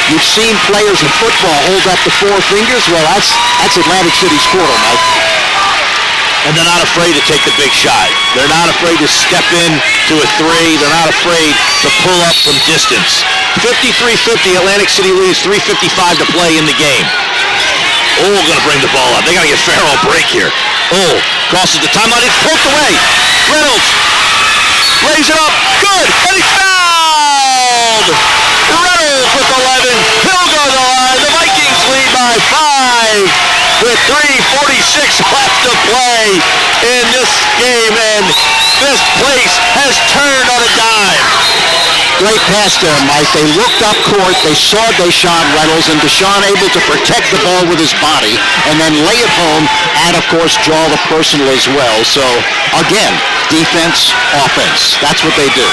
you've seen players in football hold up the 4 fingers. Well, that's Atlantic City's quarter, Mike. And they're not afraid to take the big shot. They're not afraid to step in to a three. They're not afraid to pull up from distance. 53-50, Atlantic City leads, 3:55 to play in the game. Going to bring the ball up. They got to get Farrell a break here. Crosses the timeline. It's poked away. Reynolds lays it up. Good. And he's fouled. Reynolds with 11. He'll go to the line. The Vikings lead by 5 with 3:46 left to play in this game. And this place has turned on a dime. Great pass there, Mike. They looked up court. They saw Deshaun Reynolds, and Deshaun able to protect the ball with his body and then lay it home and, of course, draw the personal as well. So, again, defense, offense. That's what they do.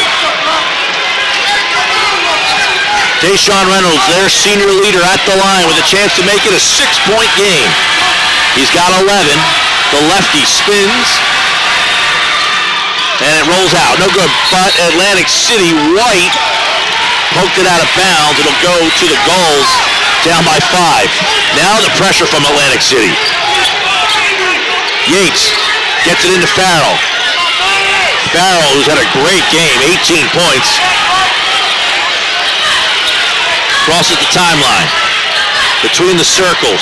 Deshaun Reynolds, their senior leader at the line with a chance to make it a 6-point game. He's got 11. The lefty spins. And it rolls out. No good. But Atlantic City, White poked it out of bounds. It'll go to the goals, down by 5. Now the pressure from Atlantic City. Yates gets it into Farrell. Farrell, who's had a great game, 18 points. Crosses the timeline. Between the circles.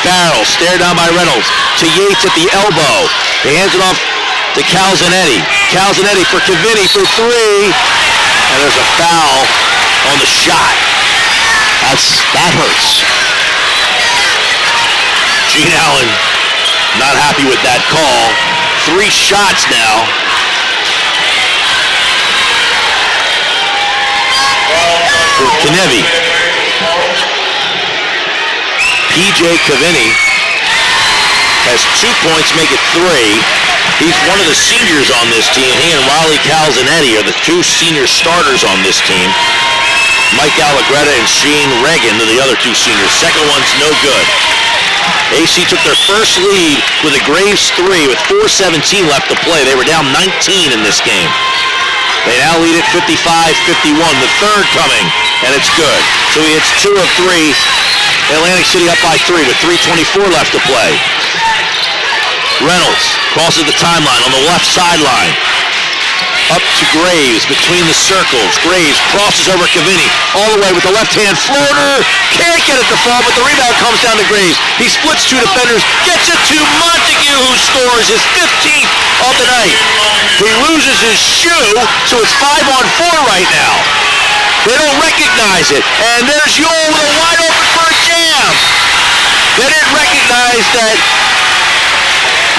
Farrell, stared down by Reynolds. To Yates at the elbow. He hands it off to Calzanetti. Calzanetti for Cavini for 3. And there's a foul on the shot. That hurts. Gene Allen not happy with that call. 3 shots now. For Kanevi. PJ Cavini has 2 points, make it 3. He's one of the seniors on this team. He and Riley Calzanetti are the 2 senior starters on this team. Mike Allegretta and Sheen Reagan are the other 2 seniors. Second one's no good. AC took their first lead with a Graves 3 with 4:17 left to play. They were down 19 in this game. They now lead at 55-51. The third coming, and it's good. So he hits 2 of 3. Atlantic City up by 3 with 3:24 left to play. Reynolds crosses the timeline on the left sideline. Up to Graves between the circles. Graves crosses over Cavini all the way with the left-hand floater. Can't get it to fall, but the rebound comes down to Graves. He splits 2 defenders, gets it to Montague, who scores his 15th of the night. He loses his shoe, so it's 5-on-4 right now. They don't recognize it, and there's Yule with a wide open for a jam. They didn't recognize that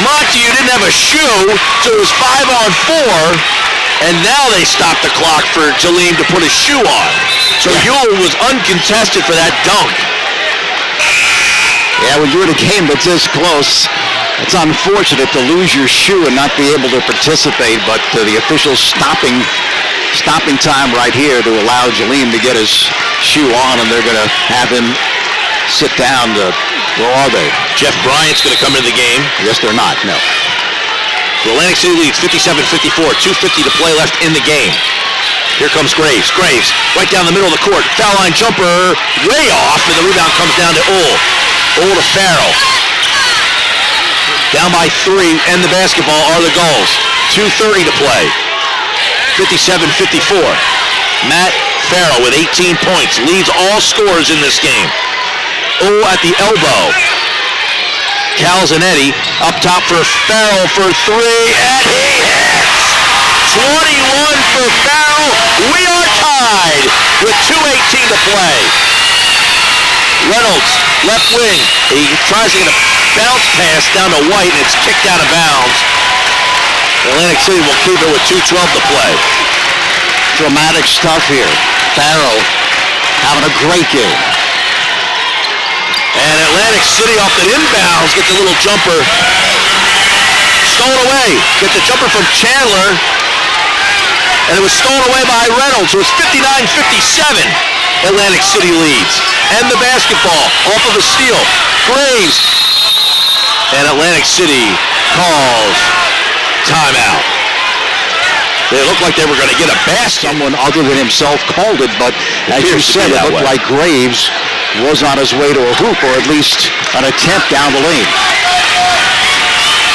Montague didn't have a shoe, so it was 5-on-4. And now they stopped the clock for Jaleem to put his shoe on. So Yule was uncontested for that dunk. Yeah, when you're in a game that's this close, it's unfortunate to lose your shoe and not be able to participate, but the officials stopping time right here to allow Jaleem to get his shoe on, and they're going to have him sit down. Where are they? Jeff Bryant's going to come into the game. Yes, they're not, no. So Atlantic City leads 57-54, 2:50 to play left in the game. Here comes Graves. Graves right down the middle of the court. Foul line jumper way off, and the rebound comes down to Ull. Ull to Farrell. Down by 3, and the basketball are the goals. 2:30 to play. 57-54. Matt Farrell with 18 points leads all scorers in this game. Ull at the elbow. Calzanetti up top for Farrell for 3, and he hits! 21 for Farrell. We are tied with 2:18 to play. Reynolds, left wing. He tries to get a bounce pass down to White, and it's kicked out of bounds. Atlantic City will keep it with 2:12 to play. Dramatic stuff here. Farrell having a great game. And Atlantic City off the inbounds gets a little jumper. Stolen away. Gets a jumper from Chandler. And it was stolen away by Reynolds. So it's 59-57. Atlantic City leads. And the basketball off of a steal. Graves. And Atlantic City calls timeout. They looked like they were going to get a basket. Someone other than himself called it, but as you said, it looked like Graves was on his way to a hoop, or at least an attempt down the lane.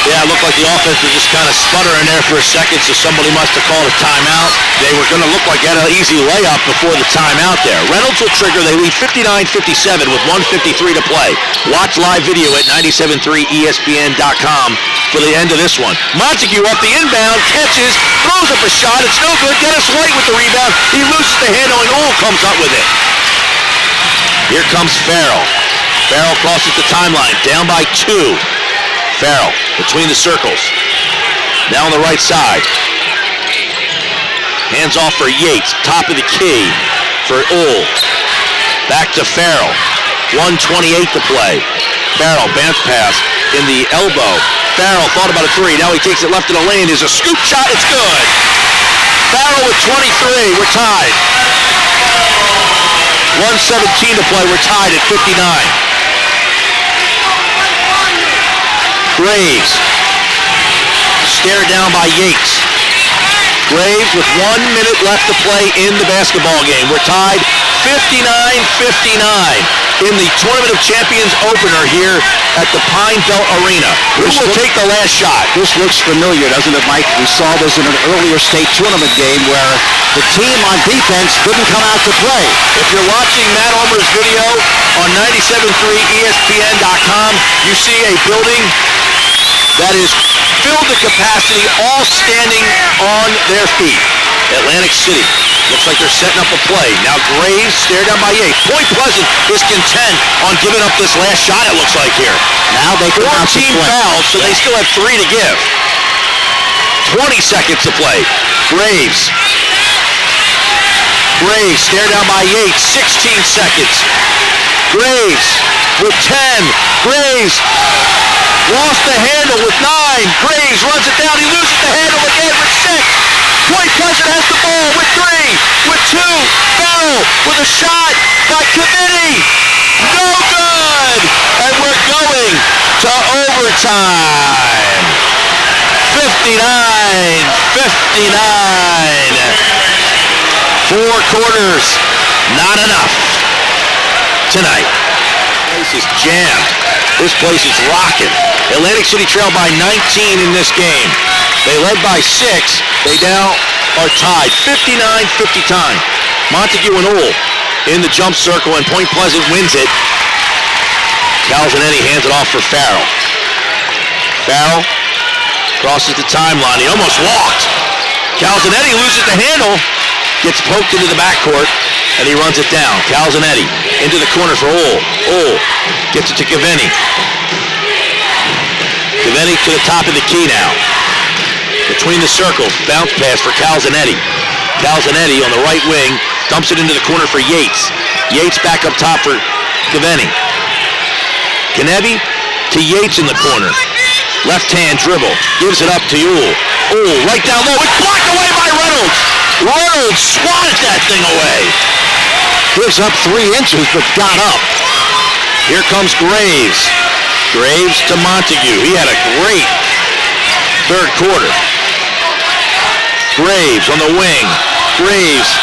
Yeah, it looked like the offense was just kind of sputtering there for a second, so somebody must have called a timeout. They were going to look like they had an easy layup before the timeout there. Reynolds will trigger. They lead 59-57 with 1:53 to play. Watch live video at 973ESPN.com for the end of this one. Montague up the inbound, catches, throws up a shot. It's no good. Dennis White with the rebound. He loses the handle, and Ohl comes up with it. Here comes Farrell. Farrell crosses the timeline, down by 2. Farrell between the circles. Now on the right side. Hands off for Yates. Top of the key for Ohl. Back to Farrell. 1:28 to play. Farrell, bounce pass in the elbow. Farrell thought about a 3. Now he takes it left of the lane. There's a scoop shot. It's good. Farrell with 23. We're tied. 1:17 to play. We're tied at 59. Graves, stared down by Yates. Graves with 1 minute left to play in the basketball game. We're tied 59-59 in the Tournament of Champions opener here at the Pine Belt Arena. Who will take the last shot? This looks familiar, doesn't it, Mike? We saw this in an earlier state tournament game where the team on defense didn't come out to play. If you're watching Matt Ulmer's video on 97.3ESPN.com, you see a building that is filled to capacity, all standing on their feet. Atlantic City looks like they're setting up a play. Now Graves stared down by Yates. Point Pleasant is content on giving up this last shot, it looks like here. Now they come out to 14 play. fouls, so they still have 3 to give. 20 seconds to play. Graves stared down by Yates. 16 seconds. Graves with 10. Graves lost the handle with 9. Graves runs it down. He loses the handle again with 6. Point Pleasant has the ball with 3. With 2. Farrell with a shot by Kavini. No good. And we're going to overtime. 59-59. 4 quarters. Not enough tonight. This is jammed. This place is rocking. Atlantic City trailed by 19 in this game. They led by 6. They now are tied. 59-50 time. Montague and Ohl in the jump circle, and Point Pleasant wins it. Calzanetti hands it off for Farrell. Farrell crosses the timeline. He almost walked. Calzanetti loses the handle. Gets poked into the backcourt, and he runs it down. Calzanetti into the corner for Ohl. Ohl gets it to Kavini. Kavini to the top of the key now. Between the circles, bounce pass for Calzanetti. Calzanetti on the right wing, dumps it into the corner for Yates. Yates back up top for Kavini. Kanevi to Yates in the corner. Left hand dribble, gives it up to Ohl. Ohl right down low, it's blocked away by Reynolds. Reynolds swatted that thing away. Gives up 3 inches, but got up. Here comes Graves. Graves to Montague. He had a great third quarter. Graves on the wing. Graves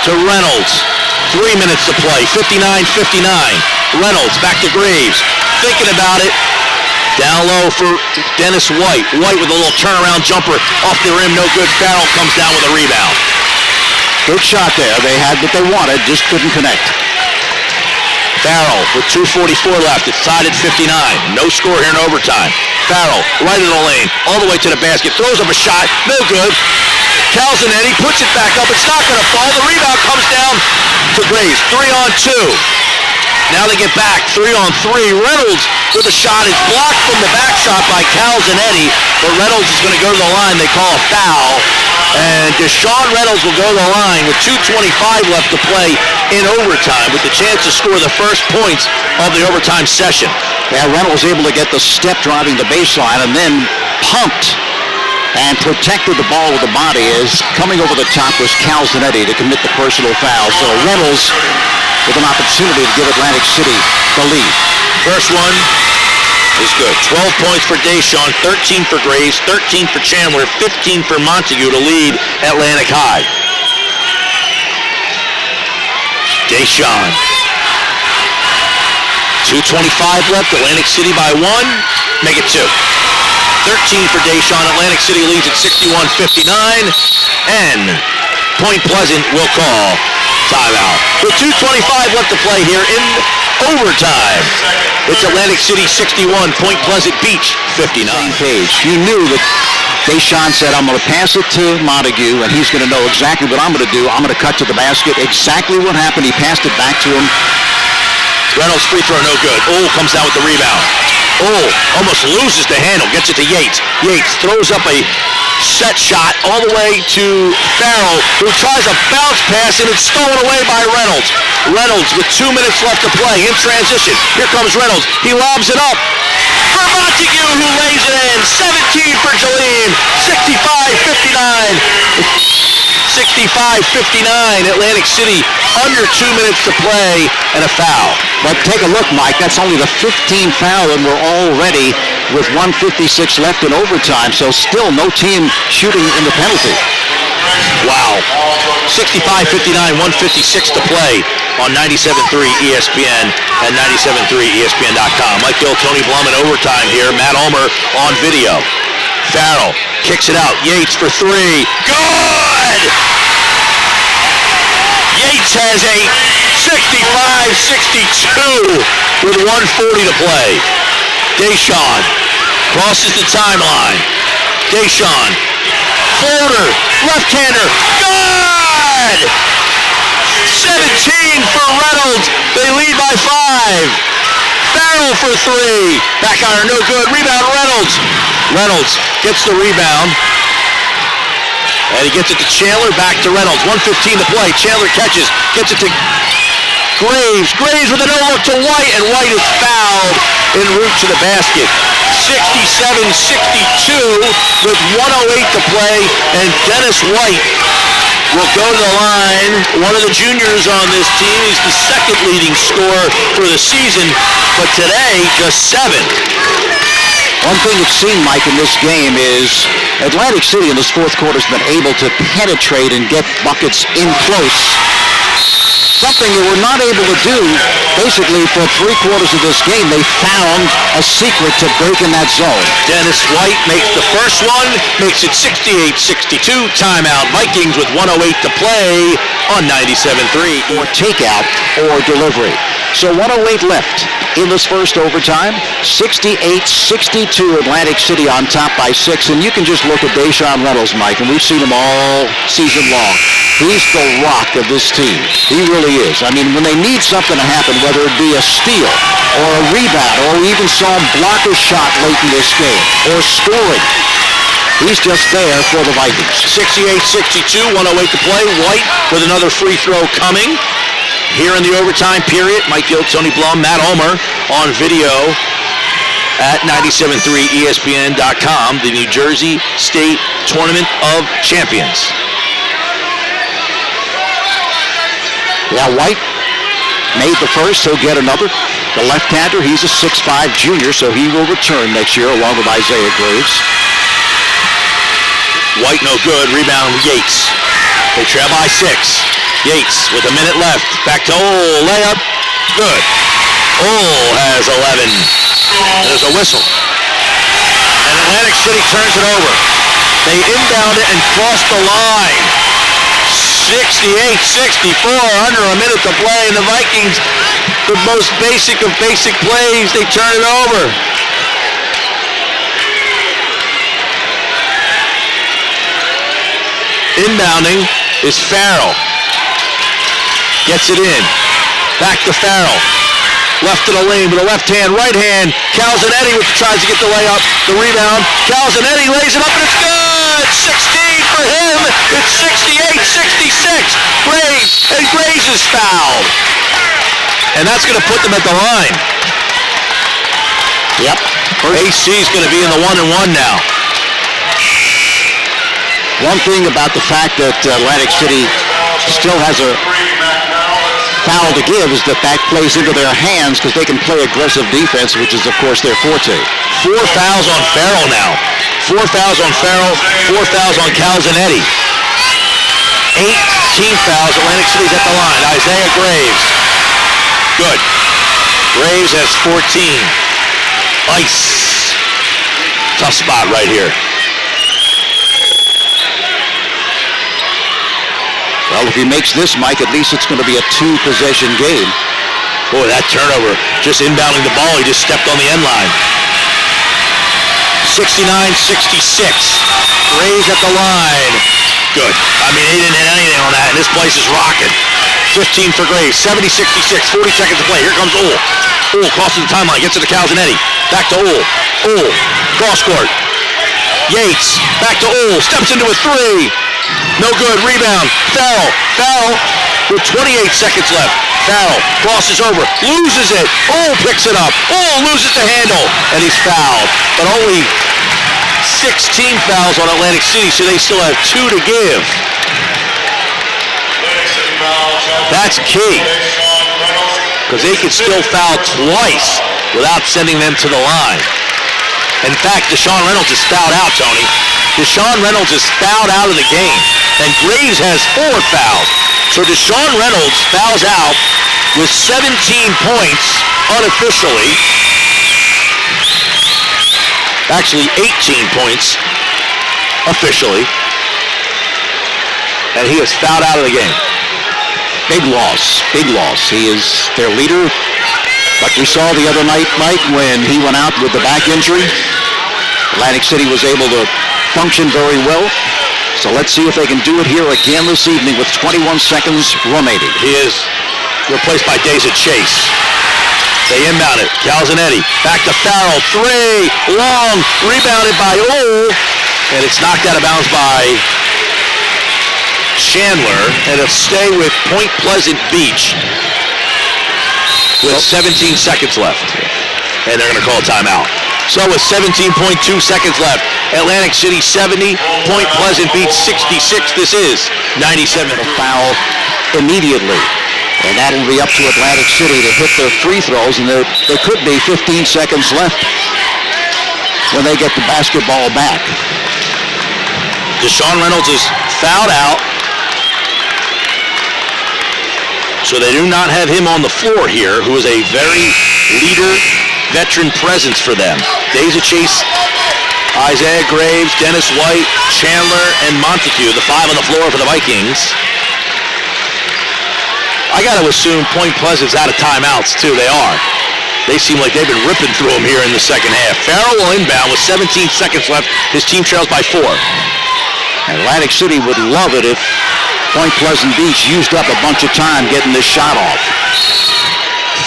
to Reynolds. 3 minutes to play. 59-59. Reynolds back to Graves. Thinking about it. Down low for Dennis White. White with a little turnaround jumper off the rim. No good. Farrell comes down with a rebound. Good shot there. They had what they wanted, just couldn't connect. Farrell with 2:44 left. It's tied at 59. No score here in overtime. Farrell right in the lane. All the way to the basket. Throws up a shot. No good. Calzanetti puts it back up. It's not going to fall. The rebound comes down to Graves. 3-on-2. Now they get back, 3-on-3. Reynolds with a shot is blocked from the back shot by Calzanetti, but Reynolds is going to go to the line. They call a foul, and Deshaun Reynolds will go to the line with 2:25 left to play in overtime with the chance to score the first points of the overtime session. Yeah, Reynolds able to get the step driving the baseline and then pumped and protected the ball with the body as coming over the top was Calzanetti to commit the personal foul. So Reynolds with an opportunity to give Atlantic City the lead. First one is good. 12 points for Deshaun, 13 for Graves, 13 for Chandler, 15 for Montague to lead Atlantic High. Deshaun. 2:25 left, Atlantic City by 1. Make it 2. 13 for Deshaun. Atlantic City leads at 61-59. And Point Pleasant will call timeout. With 2:25 left to play here in overtime. It's Atlantic City 61, Point Pleasant Beach 59. Page, you knew that Deshaun said, I'm going to pass it to Montague, and he's going to know exactly what I'm going to do. I'm going to cut to the basket. Exactly what happened. He passed it back to him. Reynolds free throw, no good. Comes down with the rebound. Almost loses the handle, gets it to Yates. Yates throws up a set shot all the way to Farrell, who tries a bounce pass, and it's stolen away by Reynolds. Reynolds with 2 minutes left to play in transition. Here comes Reynolds. He lobs it up for Montague, who lays it in. 17 for Jolene. 65-59. 65-59. Atlantic City under 2 minutes to play and a foul. But take a look, Mike. That's only the 15th foul, and we're already with 1:56 left in overtime, so still no team shooting in the penalty. Wow. 65-59, 1:56 to play on 97.3 ESPN and 97.3 ESPN.com. Mike Gill, Tony Blum in overtime here. Matt Ulmer on video. Farrell kicks it out. Yates for three. Good! Yates has a 65-62 with 1:40 to play. Deshaun crosses the timeline. Deshaun, floater, left-hander, good! 17 for Reynolds. They lead by 5. Farrell for three. Back iron, no good. Rebound, Reynolds. Reynolds gets the rebound. And he gets it to Chandler, back to Reynolds. 1:15 to play. Chandler catches, gets it to Graves. Graves with an over to White, and White is fouled en route to the basket. 67-62 with 1:08 to play, and Dennis White will go to the line. One of the juniors on this team. He's the second leading scorer for the season, but today just 7. One thing you've seen, Mike, in this game is Atlantic City in this fourth quarter has been able to penetrate and get buckets in close. Something they were not able to do, basically, for 3/4 of this game. They found a secret to break in that zone. Dennis White makes the first one, makes it 68-62. Timeout. Vikings with 1:08 to play on 97.3. Or takeout or delivery. So 1:08 left in this first overtime. 68-62, Atlantic City on top by 6. And you can just look at Deshaun Reynolds, Mike, and we've seen him all season long. He's the rock of this team. He really is. I mean, when they need something to happen, whether it be a steal or a rebound, or we even saw him block a shot late in this game, or scoring, he's just there for the Vikings. 68-62, 1:08 to play. White with another free throw coming here in the overtime period. Mike Gill, Tony Blum, Matt Ulmer on video at 97.3 ESPN.com, the New Jersey State Tournament of Champions. Yeah, White made the first, he'll get another. The left-hander, he's a 6'5 junior, so he will return next year along with Isaiah Graves. White no good, rebound Yates. They trail by 6. Yates with a minute left, back to layup, good. Has 11. There's a whistle. And Atlantic City turns it over. They inbound it and cross the line. 68-64, under a minute to play, and the Vikings, the most basic of basic plays, they turn it over. Inbounding is Farrell. Gets it in. Back to Farrell. Left to the lane with a left hand, right hand. Calzanetti tries to get the layup, the rebound. Calzanetti lays it up and it's good! 16 for him! It's 68-66. Graves is fouled. And that's going to put them at the line. Yep. AC is going to be in the 1-and-1 now. One thing about the fact that Atlantic City still has a foul to give is that plays into their hands because they can play aggressive defense, which is, of course, their forte. 4 fouls on Farrell now. 4 fouls on Farrell, 4 fouls on Calzanetti. 18 fouls. Atlantic City's at the line. Isaiah Graves. Good. Graves has 14. Ice. Tough spot right here. Well, if he makes this, Mike, at least it's going to be a 2-possession game. Boy, that turnover, just inbounding the ball, he just stepped on the end line. 69-66. Graves at the line. Good. I mean, he didn't hit anything on that, and this place is rocking. 15 for Graves. 70-66. 40 seconds to play. Here comes Uhl. Uhl crosses the timeline. Gets to the Calzanetti. Back to Uhl. Uhl. Cross court. Yates. Back to Uhl. Steps into a three. No good. Rebound. Farrell. Farrell with 28 seconds left. Farrell crosses over. Loses it. Uhl picks it up. Uhl loses the handle. And he's fouled. But only 16 fouls on Atlantic City, so they still have 2 to give. That's key, because they could still foul twice without sending them to the line. In fact, Deshaun Reynolds is fouled out, Tony. Deshaun Reynolds is fouled out of the game, and Graves has 4 fouls. So Deshaun Reynolds fouls out with 17 points unofficially. Actually 18 points officially. And he is fouled out of the game. Big loss. Big loss. He is their leader. Like we saw the other night, Mike, when he went out with the back injury. Atlantic City was able to function very well. So let's see if they can do it here again this evening with 21 seconds remaining. He is replaced by Daza Chase. They inbound it. Calzanetti. Back to Farrell. 3. Long. Rebounded by Uhl. And it's knocked out of bounds by Chandler. And it'll stay with Point Pleasant Beach with 17 seconds left. And they're going to call a timeout. So with 17.2 seconds left, Atlantic City 70, Point Pleasant Beach 66. This is 97. A foul immediately. And that'll be up to Atlantic City to hit their free throws, and there could be 15 seconds left when they get the basketball back. Deshaun Reynolds is fouled out, so they do not have him on the floor here, who is a very leader, veteran presence for them. Daza Chase, Isaiah Graves, Dennis White, Chandler, and Montague, the 5 on the floor for the Vikings. I got to assume Point Pleasant's out of timeouts, too. They are. They seem like they've been ripping through them here in the second half. Farrell will inbound with 17 seconds left. His team trails by 4. Atlantic City would love it if Point Pleasant Beach used up a bunch of time getting this shot off.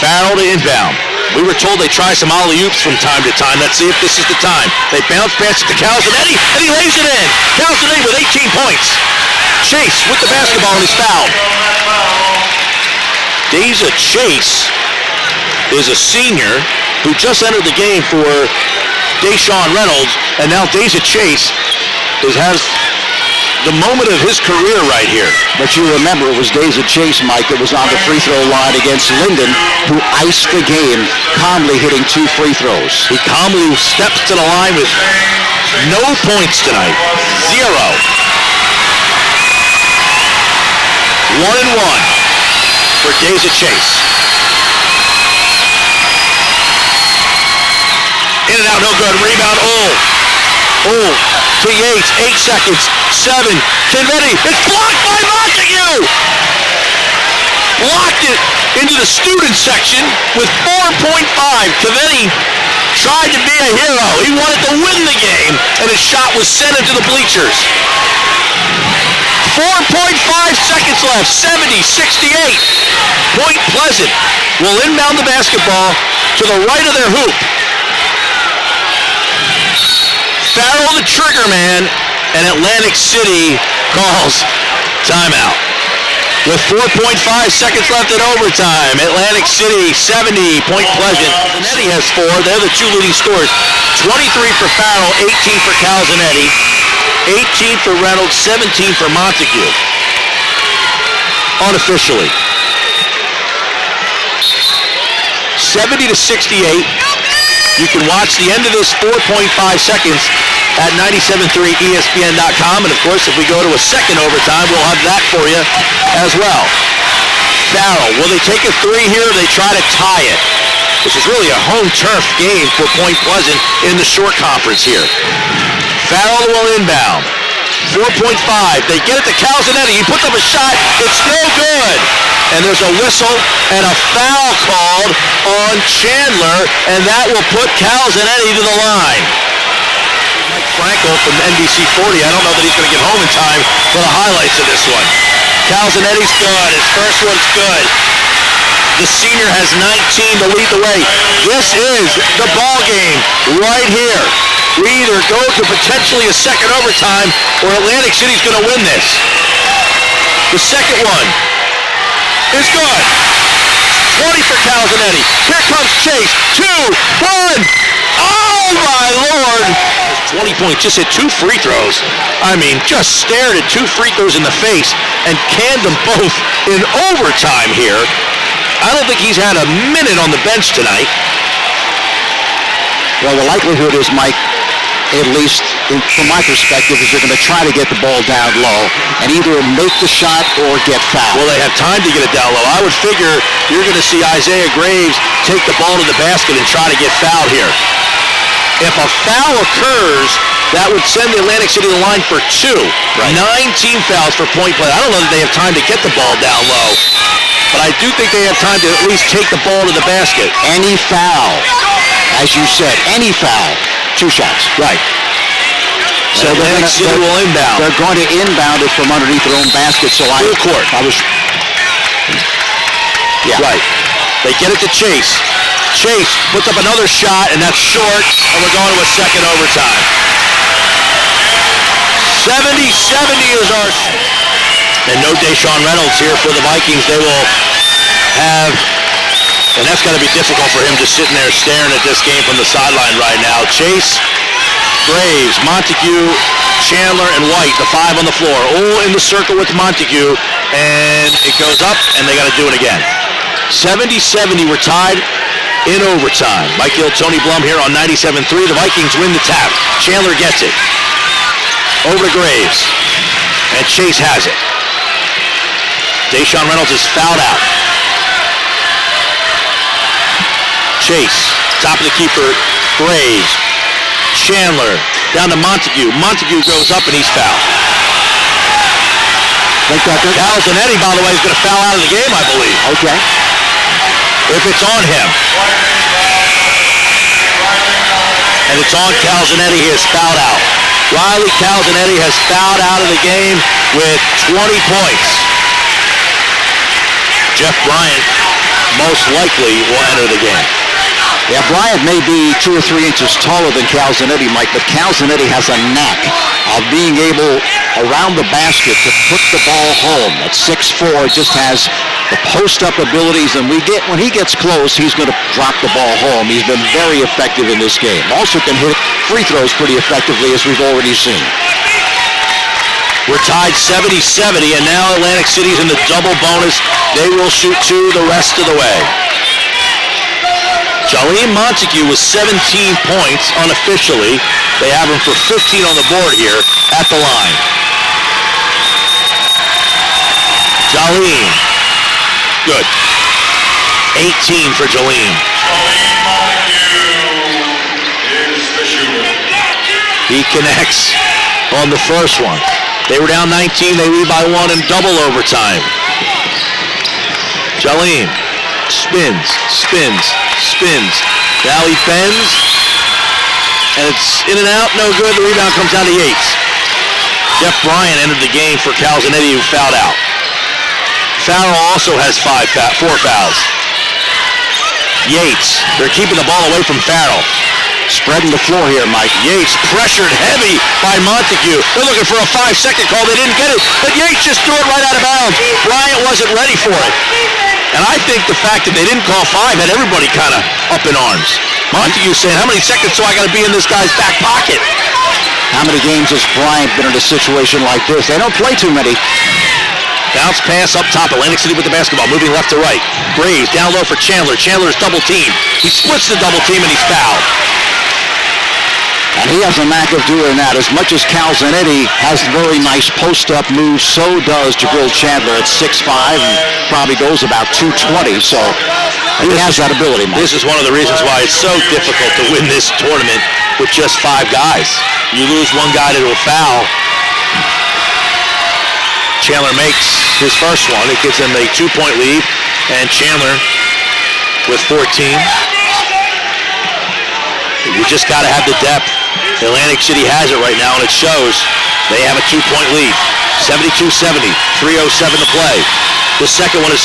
Farrell to inbound. We were told they try some alley-oops from time to time. Let's see if this is the time. They bounce past it to Calzanetti, and he lays it in. Calzanetti with 18 points. Chase with the basketball, and he's fouled. Daza Chase is a senior who just entered the game for Deshaun Reynolds, and now Daza Chase has the moment of his career right here. But you remember it was Daza Chase, Mike, that was on the free throw line against Linden, who iced the game, calmly hitting 2 free throws. He calmly steps to the line with no points tonight. 0. 1-1. For Daza Chase. In and out, no good. Rebound, Uhl. Uhl to Yates, 8 seconds. 7. Calzanetti. It's blocked by Montague. Blocked it into the student section with 4.5. Calzanetti tried to be a hero. He wanted to win the game, and his shot was sent into the bleachers. 4.5 seconds left, 70-68. Point Pleasant will inbound the basketball to the right of their hoop. Farrell the trigger man, and Atlantic City calls timeout. With 4.5 seconds left in overtime, Atlantic City 70, Point Pleasant. Calzanetti has 4. They're the 2 leading scorers. 23 for Farrell, 18 for Calzanetti. 18 for Reynolds, 17 for Montague. Unofficially. 70-68. You can watch the end of this 4.5 seconds at 97.3 ESPN.com. And of course, if we go to a second overtime, we'll have that for you as well. Farrell, will they take a 3 here or they try to tie it? This is really a home turf game for Point Pleasant in the short conference here. Farrell will inbound. 4.5. They get it to Calzanetti. He puts up a shot. It's no good. And there's a whistle and a foul called on Chandler, and that will put Calzanetti to the line. Mike Frankel from NBC 40. I don't know that he's going to get home in time for the highlights of this one. Calzanetti's good. His first one's good. The senior has 19 to lead the way. This is the ball game right here. We either go to potentially a second overtime or Atlantic City's going to win this. The second one is good. 20 for Calzanetti. Here comes Chase. 2, 1. Oh, my Lord. 20 points. Just hit 2 free throws. I mean, just stared at 2 free throws in the face and canned them both in overtime here. I don't think he's had a minute on the bench tonight. Well, the likelihood is, Mike, at least from my perspective, is they're going to try to get the ball down low and either make the shot or get fouled. Well, they have time to get it down low. I would figure you're going to see Isaiah Graves take the ball to the basket and try to get fouled here. If a foul occurs, that would send the Atlantic City line for 2. Right. 19 fouls for Point Pleasant. I don't know that they have time to get the ball down low, but I do think they have time to at least take the ball to the basket. Any foul, as you said, any foul, 2 shots. Right. So Atlantic City will inbound. They're going to inbound it from underneath their own basket. So full court. Yeah. Right. They get it to Chase. Chase puts up another shot, and that's short, and we're going to a second overtime. 70-70 is our... And no Deshaun Reynolds here for the Vikings. They will have... And that's going to be difficult for him just sitting there staring at this game from the sideline right now. Chase, Graves, Montague, Chandler, and White, the 5 on the floor, all in the circle with Montague, and it goes up, and they got to do it again. 70-70, we're tied in overtime. Mike Hill, Tony Blum here on 97.3. The Vikings win the tap. Chandler gets it. Over to Graves. And Chase has it. Deshaun Reynolds is fouled out. Chase, top of the keeper, Graves. Chandler, down to Montague. Montague goes up and he's fouled. Calzanetti, by the way, is going to foul out of the game, I believe. Okay. If it's on him. And it's on Calzanetti, he is fouled out. Riley Calzanetti has fouled out of the game with 20 points. Jeff Bryant most likely will enter the game. Yeah, Bryant may be 2 or 3 inches taller than Calzanetti, Mike, but Calzanetti has a knack of being able, around the basket, to put the ball home. At 6'4", just has the post-up abilities, and when he gets close, he's going to drop the ball home. He's been very effective in this game. Also can hit free throws pretty effectively, as we've already seen. We're tied 70-70, and now Atlantic City's in the double bonus. They will shoot 2 the rest of the way. Jaleem Montague with 17 points unofficially. They have him for 15 on the board here at the line. Jaleem. Good. 18 for Jaleem. He connects on the first one. They were down 19. They lead by 1 in double overtime. Jaleem spins. Now he bends, and it's in and out, no good. The rebound comes down to Yates. Jeff Bryant entered the game for Calzanetti, who fouled out. Farrell also has 4 fouls. Yates, they're keeping the ball away from Farrell. Spreading the floor here, Mike. Yates pressured heavy by Montague. They're looking for a 5-second call. They didn't get it, but Yates just threw it right out of bounds. Bryant wasn't ready for it. And I think the fact that they didn't call 5 had everybody kind of up in arms. Montague saying, how many seconds do I got to be in this guy's back pocket? How many games has Bryant been in a situation like this? They don't play too many. Bounce pass up top. Atlantic City with the basketball, moving left to right. Graves down low for Chandler. Chandler's double team. He splits the double team and he's fouled. And he has a knack of doing that. As much as Cal Zanetti has very nice post-up moves, so does Jabril Chandler at 6'5", and probably goes about 220. So he has that ability, Mike. This is one of the reasons why it's so difficult to win this tournament with just 5 guys. You lose one guy to a foul. Chandler makes his first one. It gives him a 2-point lead, and Chandler with 14. You just got to have the depth. Atlantic City has it right now, and it shows. They have a 2-point lead. 72-70, 3:07 to play. The second one is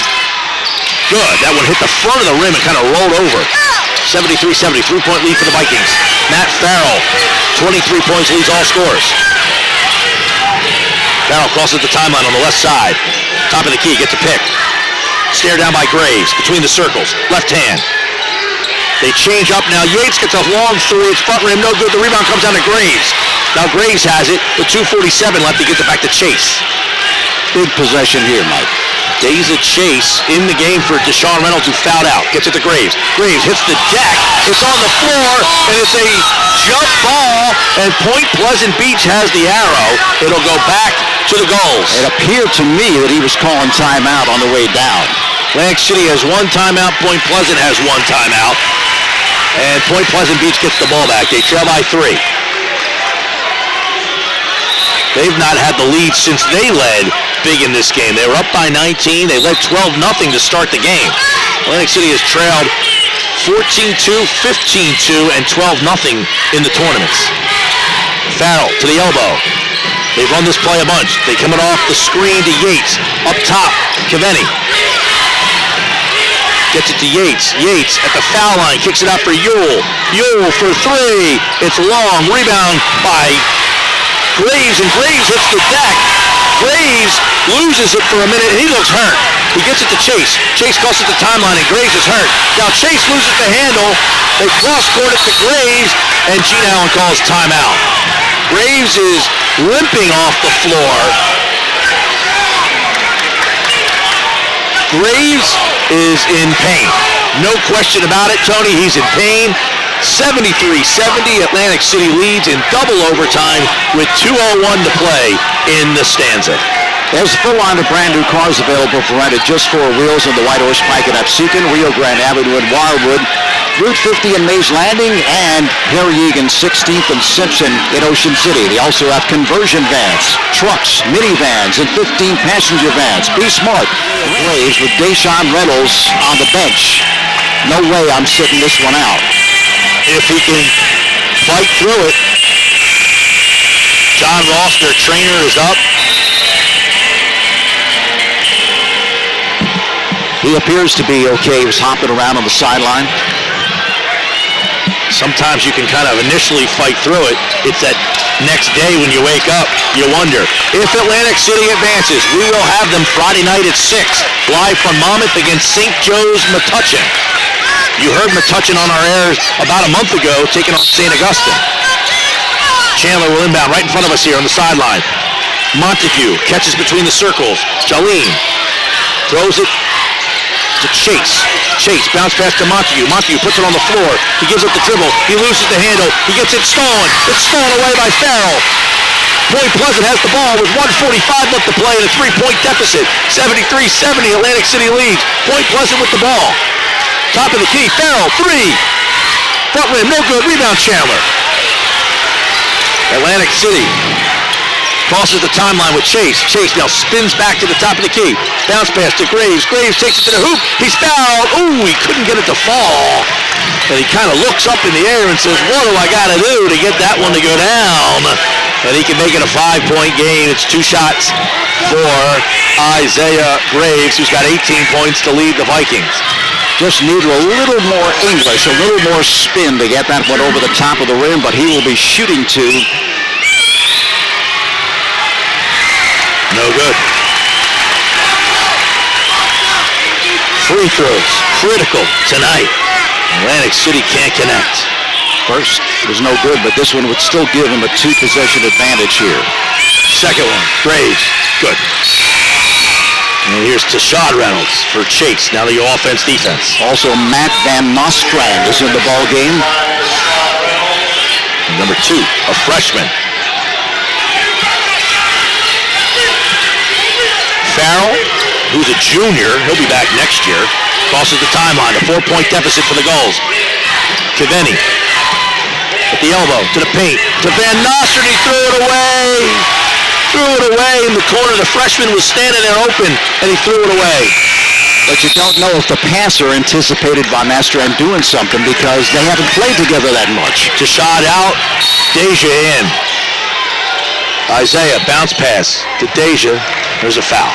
good. That one hit the front of the rim and kind of rolled over. 73-70, 3-point lead for the Vikings. Matt Farrell, 23 points, leads all scores. Farrell crosses the timeline on the left side. Top of the key, gets a pick. Stared down by Graves, between the circles, left hand. They change up now. Yates gets a long three. It's front rim, no good. The rebound comes down to Graves. Now Graves has it with 2:47 left. He gets it back to Chase. Big possession here, Mike. Daisy Chase in the game for Deshaun Reynolds, who fouled out. Gets it to Graves. Graves hits the deck. It's on the floor, and it's a jump ball, and Point Pleasant Beach has the arrow. It'll go back to the goals. It appeared to me that he was calling timeout on the way down. Atlantic City has one timeout. Point Pleasant has one timeout. And Point Pleasant Beach gets the ball back. They trail by 3. They've not had the lead since they led big in this game. They were up by 19. They led 12-0 to start the game. Atlantic City has trailed 14-2, 15-2, and 12-0 in the tournaments. Farrell to the elbow. They've run this play a bunch. They come it off the screen to Yates. Up top, Caveni. Gets it to Yates. Yates at the foul line. Kicks it out for Ewell. Ewell for 3. It's long. Rebound by Graves, and Graves hits the deck. Graves loses it for a minute, and he looks hurt. He gets it to Chase. Chase crosses the timeline, and Graves is hurt. Now Chase loses the handle. They cross-court it to Graves, and Gene Allen calls timeout. Graves is limping off the floor. Graves is in pain. No question about it, Tony. He's in pain. 73-70, Atlantic City leads in double overtime with 2:01 to play in the stanza. There's a full line of brand new cars available for rent at Just 4 Wheels on the White Horse Pike in Absecon, Rio Grande Avenue in Wildwood, Route 50 in Mays Landing, and Harry Egan 16th and Simpson in Ocean City. They also have conversion vans, trucks, minivans, and 15 passenger vans. Be smart. Graves with Deshaun Reynolds on the bench. No way I'm sitting this one out. If he can fight through it. John Ross, their trainer, is up. He appears to be okay. He was hopping around on the sideline. Sometimes you can kind of initially fight through it. It's that next day when you wake up, you wonder. If Atlantic City advances, we will have them Friday night at 6, live from Monmouth against St. Joe's Metuchen. You heard Metuchen on our air about a month ago, taking on St. Augustine. Chandler will inbound right in front of us here on the sideline. Montague catches between the circles. Jolene throws it to Chase. Chase bounce pass to Montague. Montague puts it on the floor. He gives up the dribble. He loses the handle. He gets it stolen. It's stolen away by Farrell. Point Pleasant has the ball with 1:45 left to play in a 3-point deficit. 73-70, Atlantic City leads. Point Pleasant with the ball. Top of the key, Farrell, 3. Front rim, no good. Rebound, Chandler. Atlantic City crosses the timeline with Chase. Chase now spins back to the top of the key. Bounce pass to Graves. Graves takes it to the hoop. He's fouled. Ooh, he couldn't get it to fall. And he kind of looks up in the air and says, what do I got to do to get that one to go down? And he can make it a 5-point game. It's 2 shots for Isaiah Graves, who's got 18 points to lead the Vikings. Just need a little more English, a little more spin to get that one over the top of the rim, but he will be shooting to. No good. Free throws, critical tonight. Atlantic City can't connect. First was no good, but this one would still give him a 2-possession advantage here. Second one, Graves, good. And here's Tashad Reynolds for Chase. Now the offense-defense. Also, Matt Van Nostrand is in the ball game. Number 2, a freshman. Farrell, who's a junior, he'll be back next year, crosses the timeline, a 4-point deficit for the Gulls. Kiveni at the elbow, to the paint, to Van Nostrand, he threw it away in the corner. The freshman was standing there open, and he threw it away. But you don't know if the passer anticipated Van Nostrand doing something because they haven't played together that much. Tashad out, Deja in. Isaiah, bounce pass to Deja. There's a foul.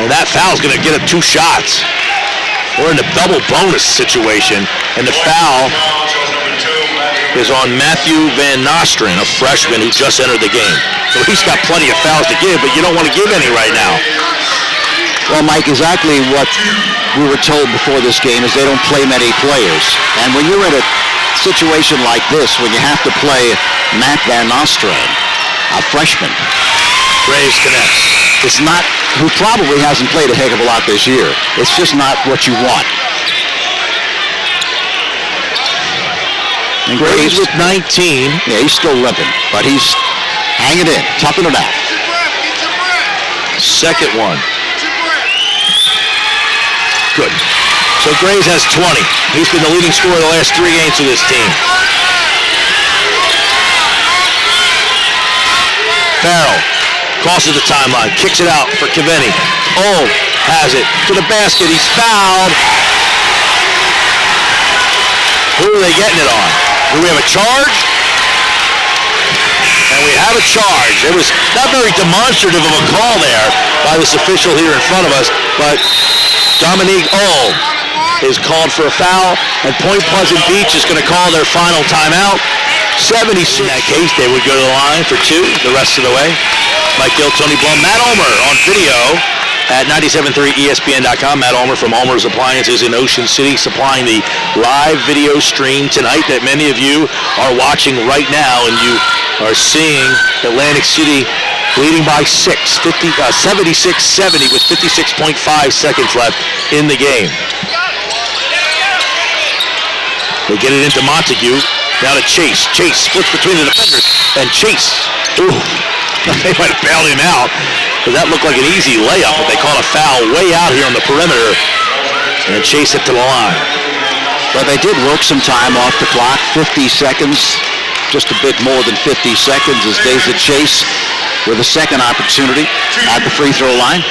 And that foul's going to get him 2 shots. We're in a double bonus situation, and the foul is on Matthew Van Nostrand, a freshman who just entered the game. So he's got plenty of fouls to give, but you don't want to give any right now. Well, Mike, exactly what we were told before this game is they don't play many players. And when you're in a situation like this, when you have to play Matt Van Nostrand, a freshman, Graves connects. it's not, who probably hasn't played a heck of a lot this year. It's just not what you want. And Graves with 19. Yeah, he's still limping, but he's hanging in, toughing it out. Second one. Good. So Graves has 20. He's been the leading scorer the last 3 games for this team. Farrell crosses the timeline, kicks it out for Kiveni. Oh, has it to the basket. He's fouled. Who are they getting it on? Do we have a charge? And we have a charge. It was not very demonstrative of a call there by this official here in front of us, but Dominique Ull is called for a foul, and Point Pleasant Beach is going to call their final timeout. 76. In that case, they would go to the line for 2 the rest of the way. Mike Gill, Tony Blum, Matt Ulmer on video at 97.3ESPN.com. Matt Ulmer from Ulmer's Appliances in Ocean City, supplying the live video stream tonight that many of you are watching right now, and you are seeing Atlantic City leading by 6, 76-70 with 56.5 seconds left in the game. They get it into Montague, now to Chase. Chase splits between the defenders, and Chase, ooh, they might have bailed him out, because that looked like an easy layup, but they called a foul way out here on the perimeter, and Chase it to the line. But they did work some time off the clock, 50 seconds, just a bit more than 50 seconds as David Chase with a second opportunity at the free throw line.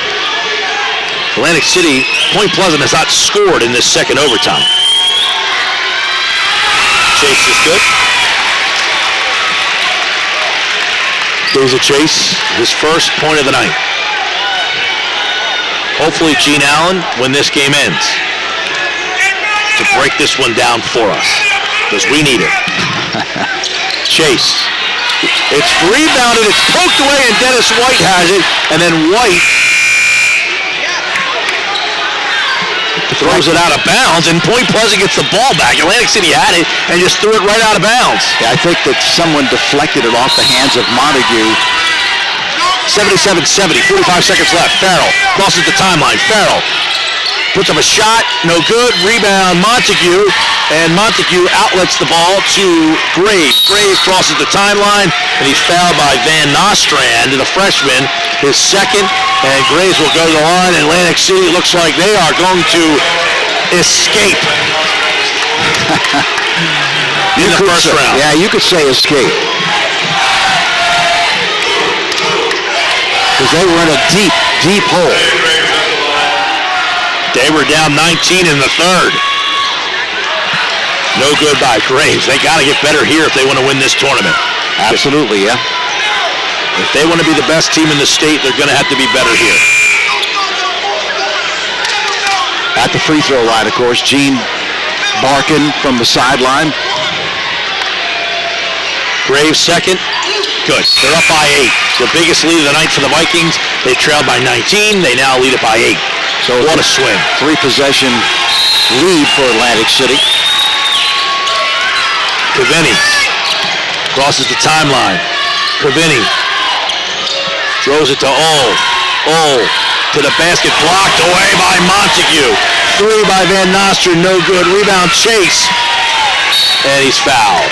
Atlantic City, Point Pleasant has not scored in this second overtime. Chase is good. There's a Chase, his first point of the night. Hopefully Gene Allen, when this game ends, to break this one down for us, because we need it. Chase. It's rebounded, it's poked away, and Dennis White has it, and then White throws it out of bounds, and Point Pleasant gets the ball back. Atlantic City had it and just threw it right out of bounds. Yeah, I think that someone deflected it off the hands of Montague. 77-70, 45 seconds left. Farrell crosses the timeline. Farrell puts up a shot, no good. Rebound, Montague, and Montague outlets the ball to Graves. Graves crosses the timeline, and he's fouled by Van Nostrand, the freshman, his second, and Graves will go to the line. Atlantic City looks like they are going to escape in the first round. Yeah, you could say escape. Because they were in a deep, deep hole. They were down 19 in the third. No good by Graves. They got to get better here if they want to win this tournament. Absolutely, yeah. If they want to be the best team in the state, they're going to have to be better here. At the free throw line, of course, Gene Barkin from the sideline. Graves second. Good. They're up by 8. The biggest lead of the night for the Vikings. They trailed by 19. They now lead it by 8. So what a swing. 3-possession lead for Atlantic City. Kiveni crosses the timeline. Kiveni throws it to Ull. Ull to the basket, blocked away by Montague. 3 by Van Nostrand, no good. Rebound Chase. And he's fouled.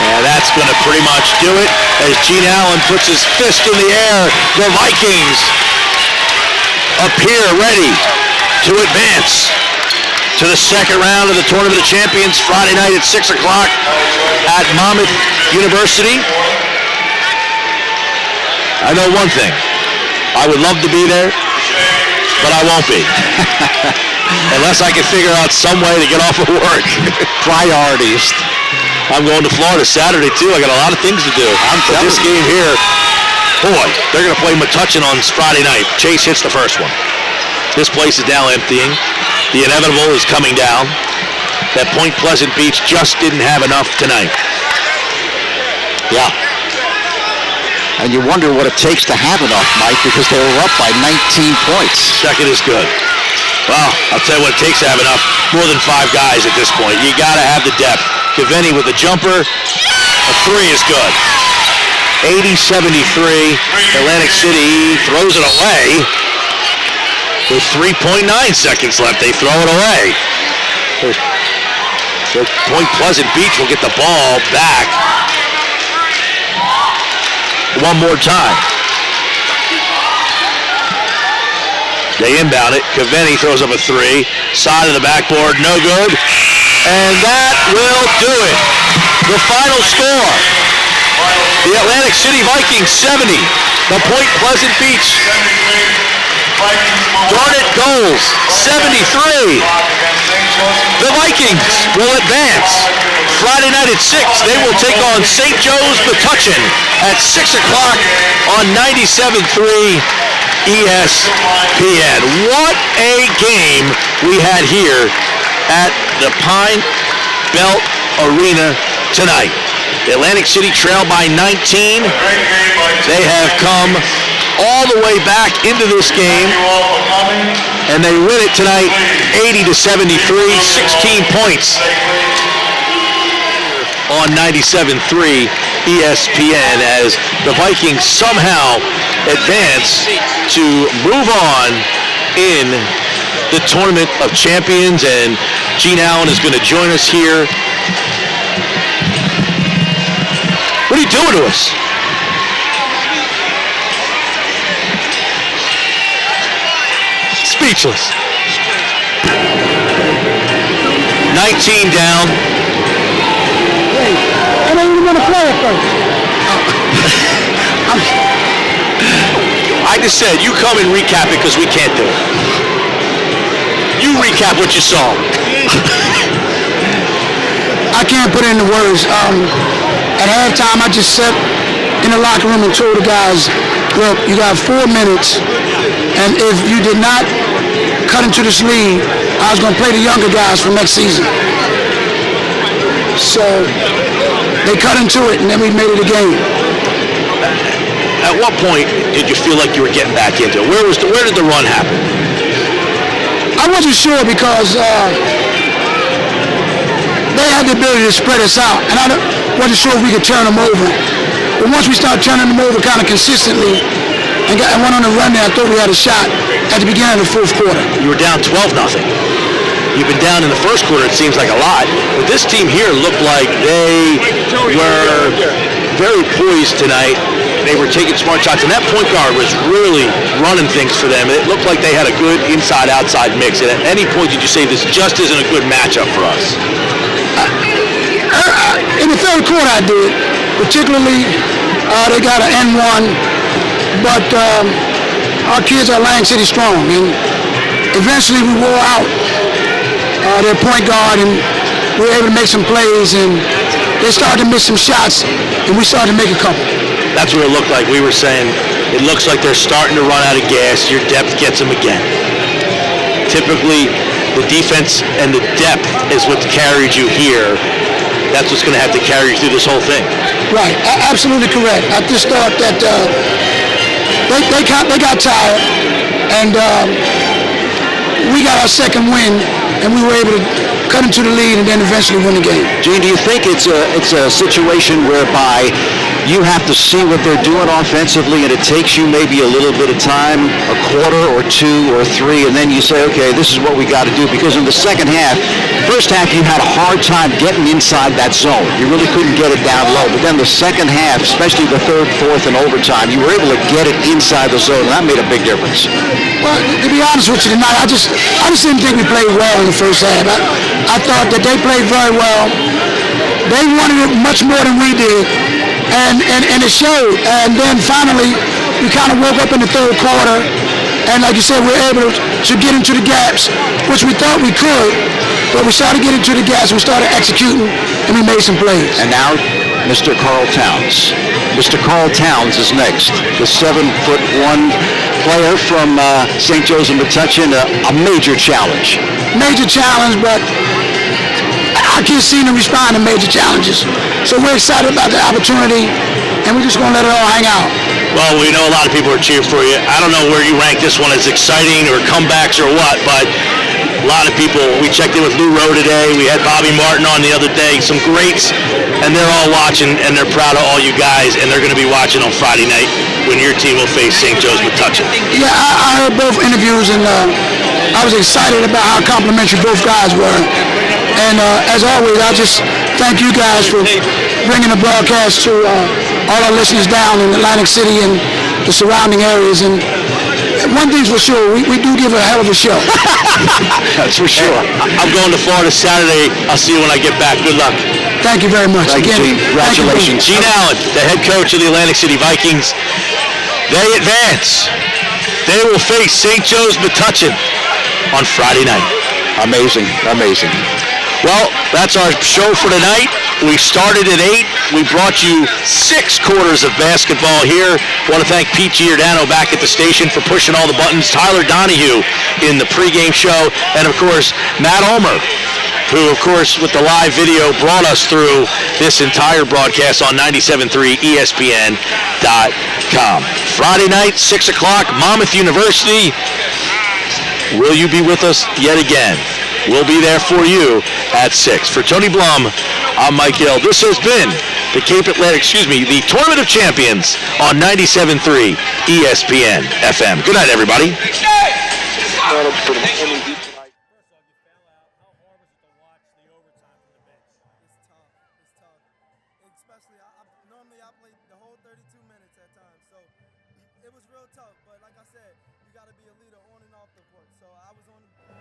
And that's going to pretty much do it as Gene Allen puts his fist in the air. The Vikings appear ready to advance to the second round of the Tournament of Champions Friday night at 6 o'clock at Monmouth University. I know one thing. I would love to be there, but I won't be. Unless I can figure out some way to get off of work. Priorities. I'm going to Florida Saturday, too. I got a lot of things to do. But this game here, boy, they're going to play Metuchen on Friday night. Chase hits the first one. This place is now emptying. The inevitable is coming down. That Point Pleasant Beach just didn't have enough tonight. Yeah. And you wonder what it takes to have enough, Mike, because they were up by 19 points. Second is good. Well, I'll tell you what it takes to have enough. More than 5 guys at this point. You got to have the depth. Cavani with a jumper. A 3 is good. 80-73. Atlantic City throws it away. With 3.9 seconds left, they throw it away. So Point Pleasant Beach will get the ball back. One more time. They inbound it. Cavani throws up a 3. Side of the backboard, no good. And that will do it. The final score. The Atlantic City Vikings 70. The Point Pleasant Beach Garnet Goals 73. The Vikings will advance. Friday night at 6, they will take on St. Joe's Metuchen at 6 o'clock on 97.3 ESPN. What a game we had here at the Pine Belt Arena tonight. Atlantic City trailed by 19. They have come all the way back into this game, and they win it tonight 80-73, 16 points on 97.3 ESPN as the Vikings somehow advance to move on in the Tournament of Champions, and Gene Allen is going to join us here. What are you doing to us? Speechless. 19 down. I don't even want to play it first. I just said, you come and recap it because we can't do it. You recap what you saw. I can't put it into words. At halftime, I just sat in the locker room and told the guys, look, you got 4 minutes, and if you did not cut into this lead, I was going to play the younger guys for next season. So they cut into it, and then we made it a game. At what point did you feel like you were getting back into it? Where did the run happen? I wasn't sure because they had the ability to spread us out, and I wasn't sure if we could turn them over. But once we started turning them over kind of consistently and went on a run there, I thought we had a shot at the beginning of the fourth quarter. You were down 12-0. You've been down in the first quarter, it seems like a lot. But this team here looked like they were very poised tonight. They were taking smart shots, and that point guard was really running things for them. It looked like they had a good inside-outside mix. And at any point did you say this just isn't a good matchup for us? In the third quarter I did. Particularly, they got an N1, but our kids are Atlantic City strong, and eventually we wore out their point guard, and we were able to make some plays, and they started to miss some shots, and we started to make a couple. That's what it looked like. We were saying it looks like they're starting to run out of gas. Your depth gets them again. Typically, the defense and the depth is what carried you here. That's what's going to have to carry you through this whole thing. Right, absolutely correct. I just thought that they got tired, and we got our second win, and we were able to cut into the lead and then eventually win the game. Gene, do you think it's a situation whereby you have to see what they're doing offensively, and it takes you maybe a little bit of time, a quarter or two or three, and then you say, okay, this is what we got to do. Because in the second half, first half you had a hard time getting inside that zone. You really couldn't get it down low. But then the second half, especially the third, fourth, and overtime, you were able to get it inside the zone, and that made a big difference. Well, to be honest with you tonight, I just didn't think we played well in the first half. I thought that they played very well. They wanted it much more than we did, and it showed. And then finally, we kind of woke up in the third quarter, and like you said, we were able to get into the gaps, which we thought we could, but we started getting into the gaps, we started executing, and we made some plays. And now, Mr. Carl Towns. Mr. Carl Towns is next, the 7'1" player from St. Joseph Metuchen, a major challenge. Major challenge, but our kids seem to respond to major challenges. So we're excited about the opportunity, and we're just going to let it all hang out. Well, we know a lot of people are cheering for you. I don't know where you rank this one as exciting or comebacks or what, but a lot of people, we checked in with Lou Rowe today. We had Bobby Martin on the other day, some greats, and they're all watching, and they're proud of all you guys, and they're going to be watching on Friday night when your team will face St. Joe's Metuchen. Yeah, I heard both interviews, and I was excited about how complimentary both guys were. And as always, I just thank you guys for bringing the broadcast to all our listeners down in Atlantic City and the surrounding areas. And one thing's for sure, we do give a hell of a show. That's for sure. I'm going to Florida Saturday. I'll see you when I get back. Good luck. Thank you very much. Thank you, Gene. Congratulations. Gene Allen, the head coach of the Atlantic City Vikings. They advance. They will face St. Joe's Metuchen on Friday night. Amazing, amazing. Well, that's our show for tonight. We started at 8. We brought you 6 quarters of basketball here. I want to thank Pete Giordano back at the station for pushing all the buttons. Tyler Donahue in the pregame show. And, of course, Matt Ulmer, who, of course, with the live video, brought us through this entire broadcast on 97.3 ESPN.com. Friday night, 6 o'clock, Monmouth University. Will you be with us yet again? We'll be there for you at 6. For Tony Blum, I'm Mike Hill. This has been the the Tournament of Champions on 97.3 ESPN FM. Good night, everybody. Normally I play the whole 32 minutes at times, so it was real tough. But like I said, you got to be a leader on and off the court. So I was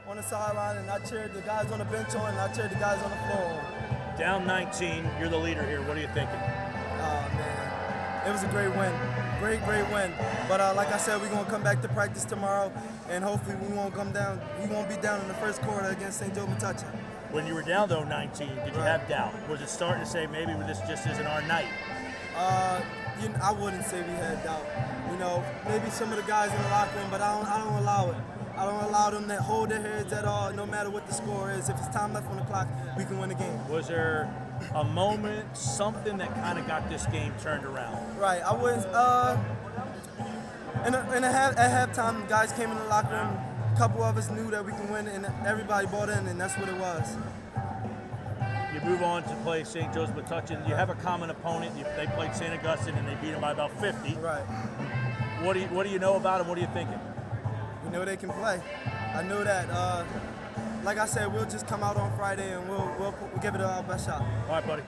on the sideline, and I cheered the guys on the bench on, and I cheered the guys on the floor on. Down 19, you're the leader here. What are you thinking? Oh man, it was a great win, great win. But like I said, we're gonna come back to practice tomorrow, and hopefully we won't come down. We won't be down in the first quarter against St. Joe Metuchen. When you were down though 19, did you have doubt? Was it starting to say maybe this just isn't our night? I wouldn't say we had doubt. You know, maybe some of the guys in the locker room, but I don't allow it. I don't allow them to hold their heads at all, no matter what the score is. If it's time left on the clock, we can win the game. Was there a moment, something that kind of got this game turned around? Right. I was at halftime, guys came in the locker room. A couple of us knew that we can win, and everybody bought in, and that's what it was. You move on to play St. Joe's Metuchen. You have a common opponent. They played St. Augustine, and they beat them by about 50. Right. What do you know about them? What are you thinking? We know they can play. I know that. Like I said, we'll just come out on Friday, and we'll give it our best shot. All right, buddy.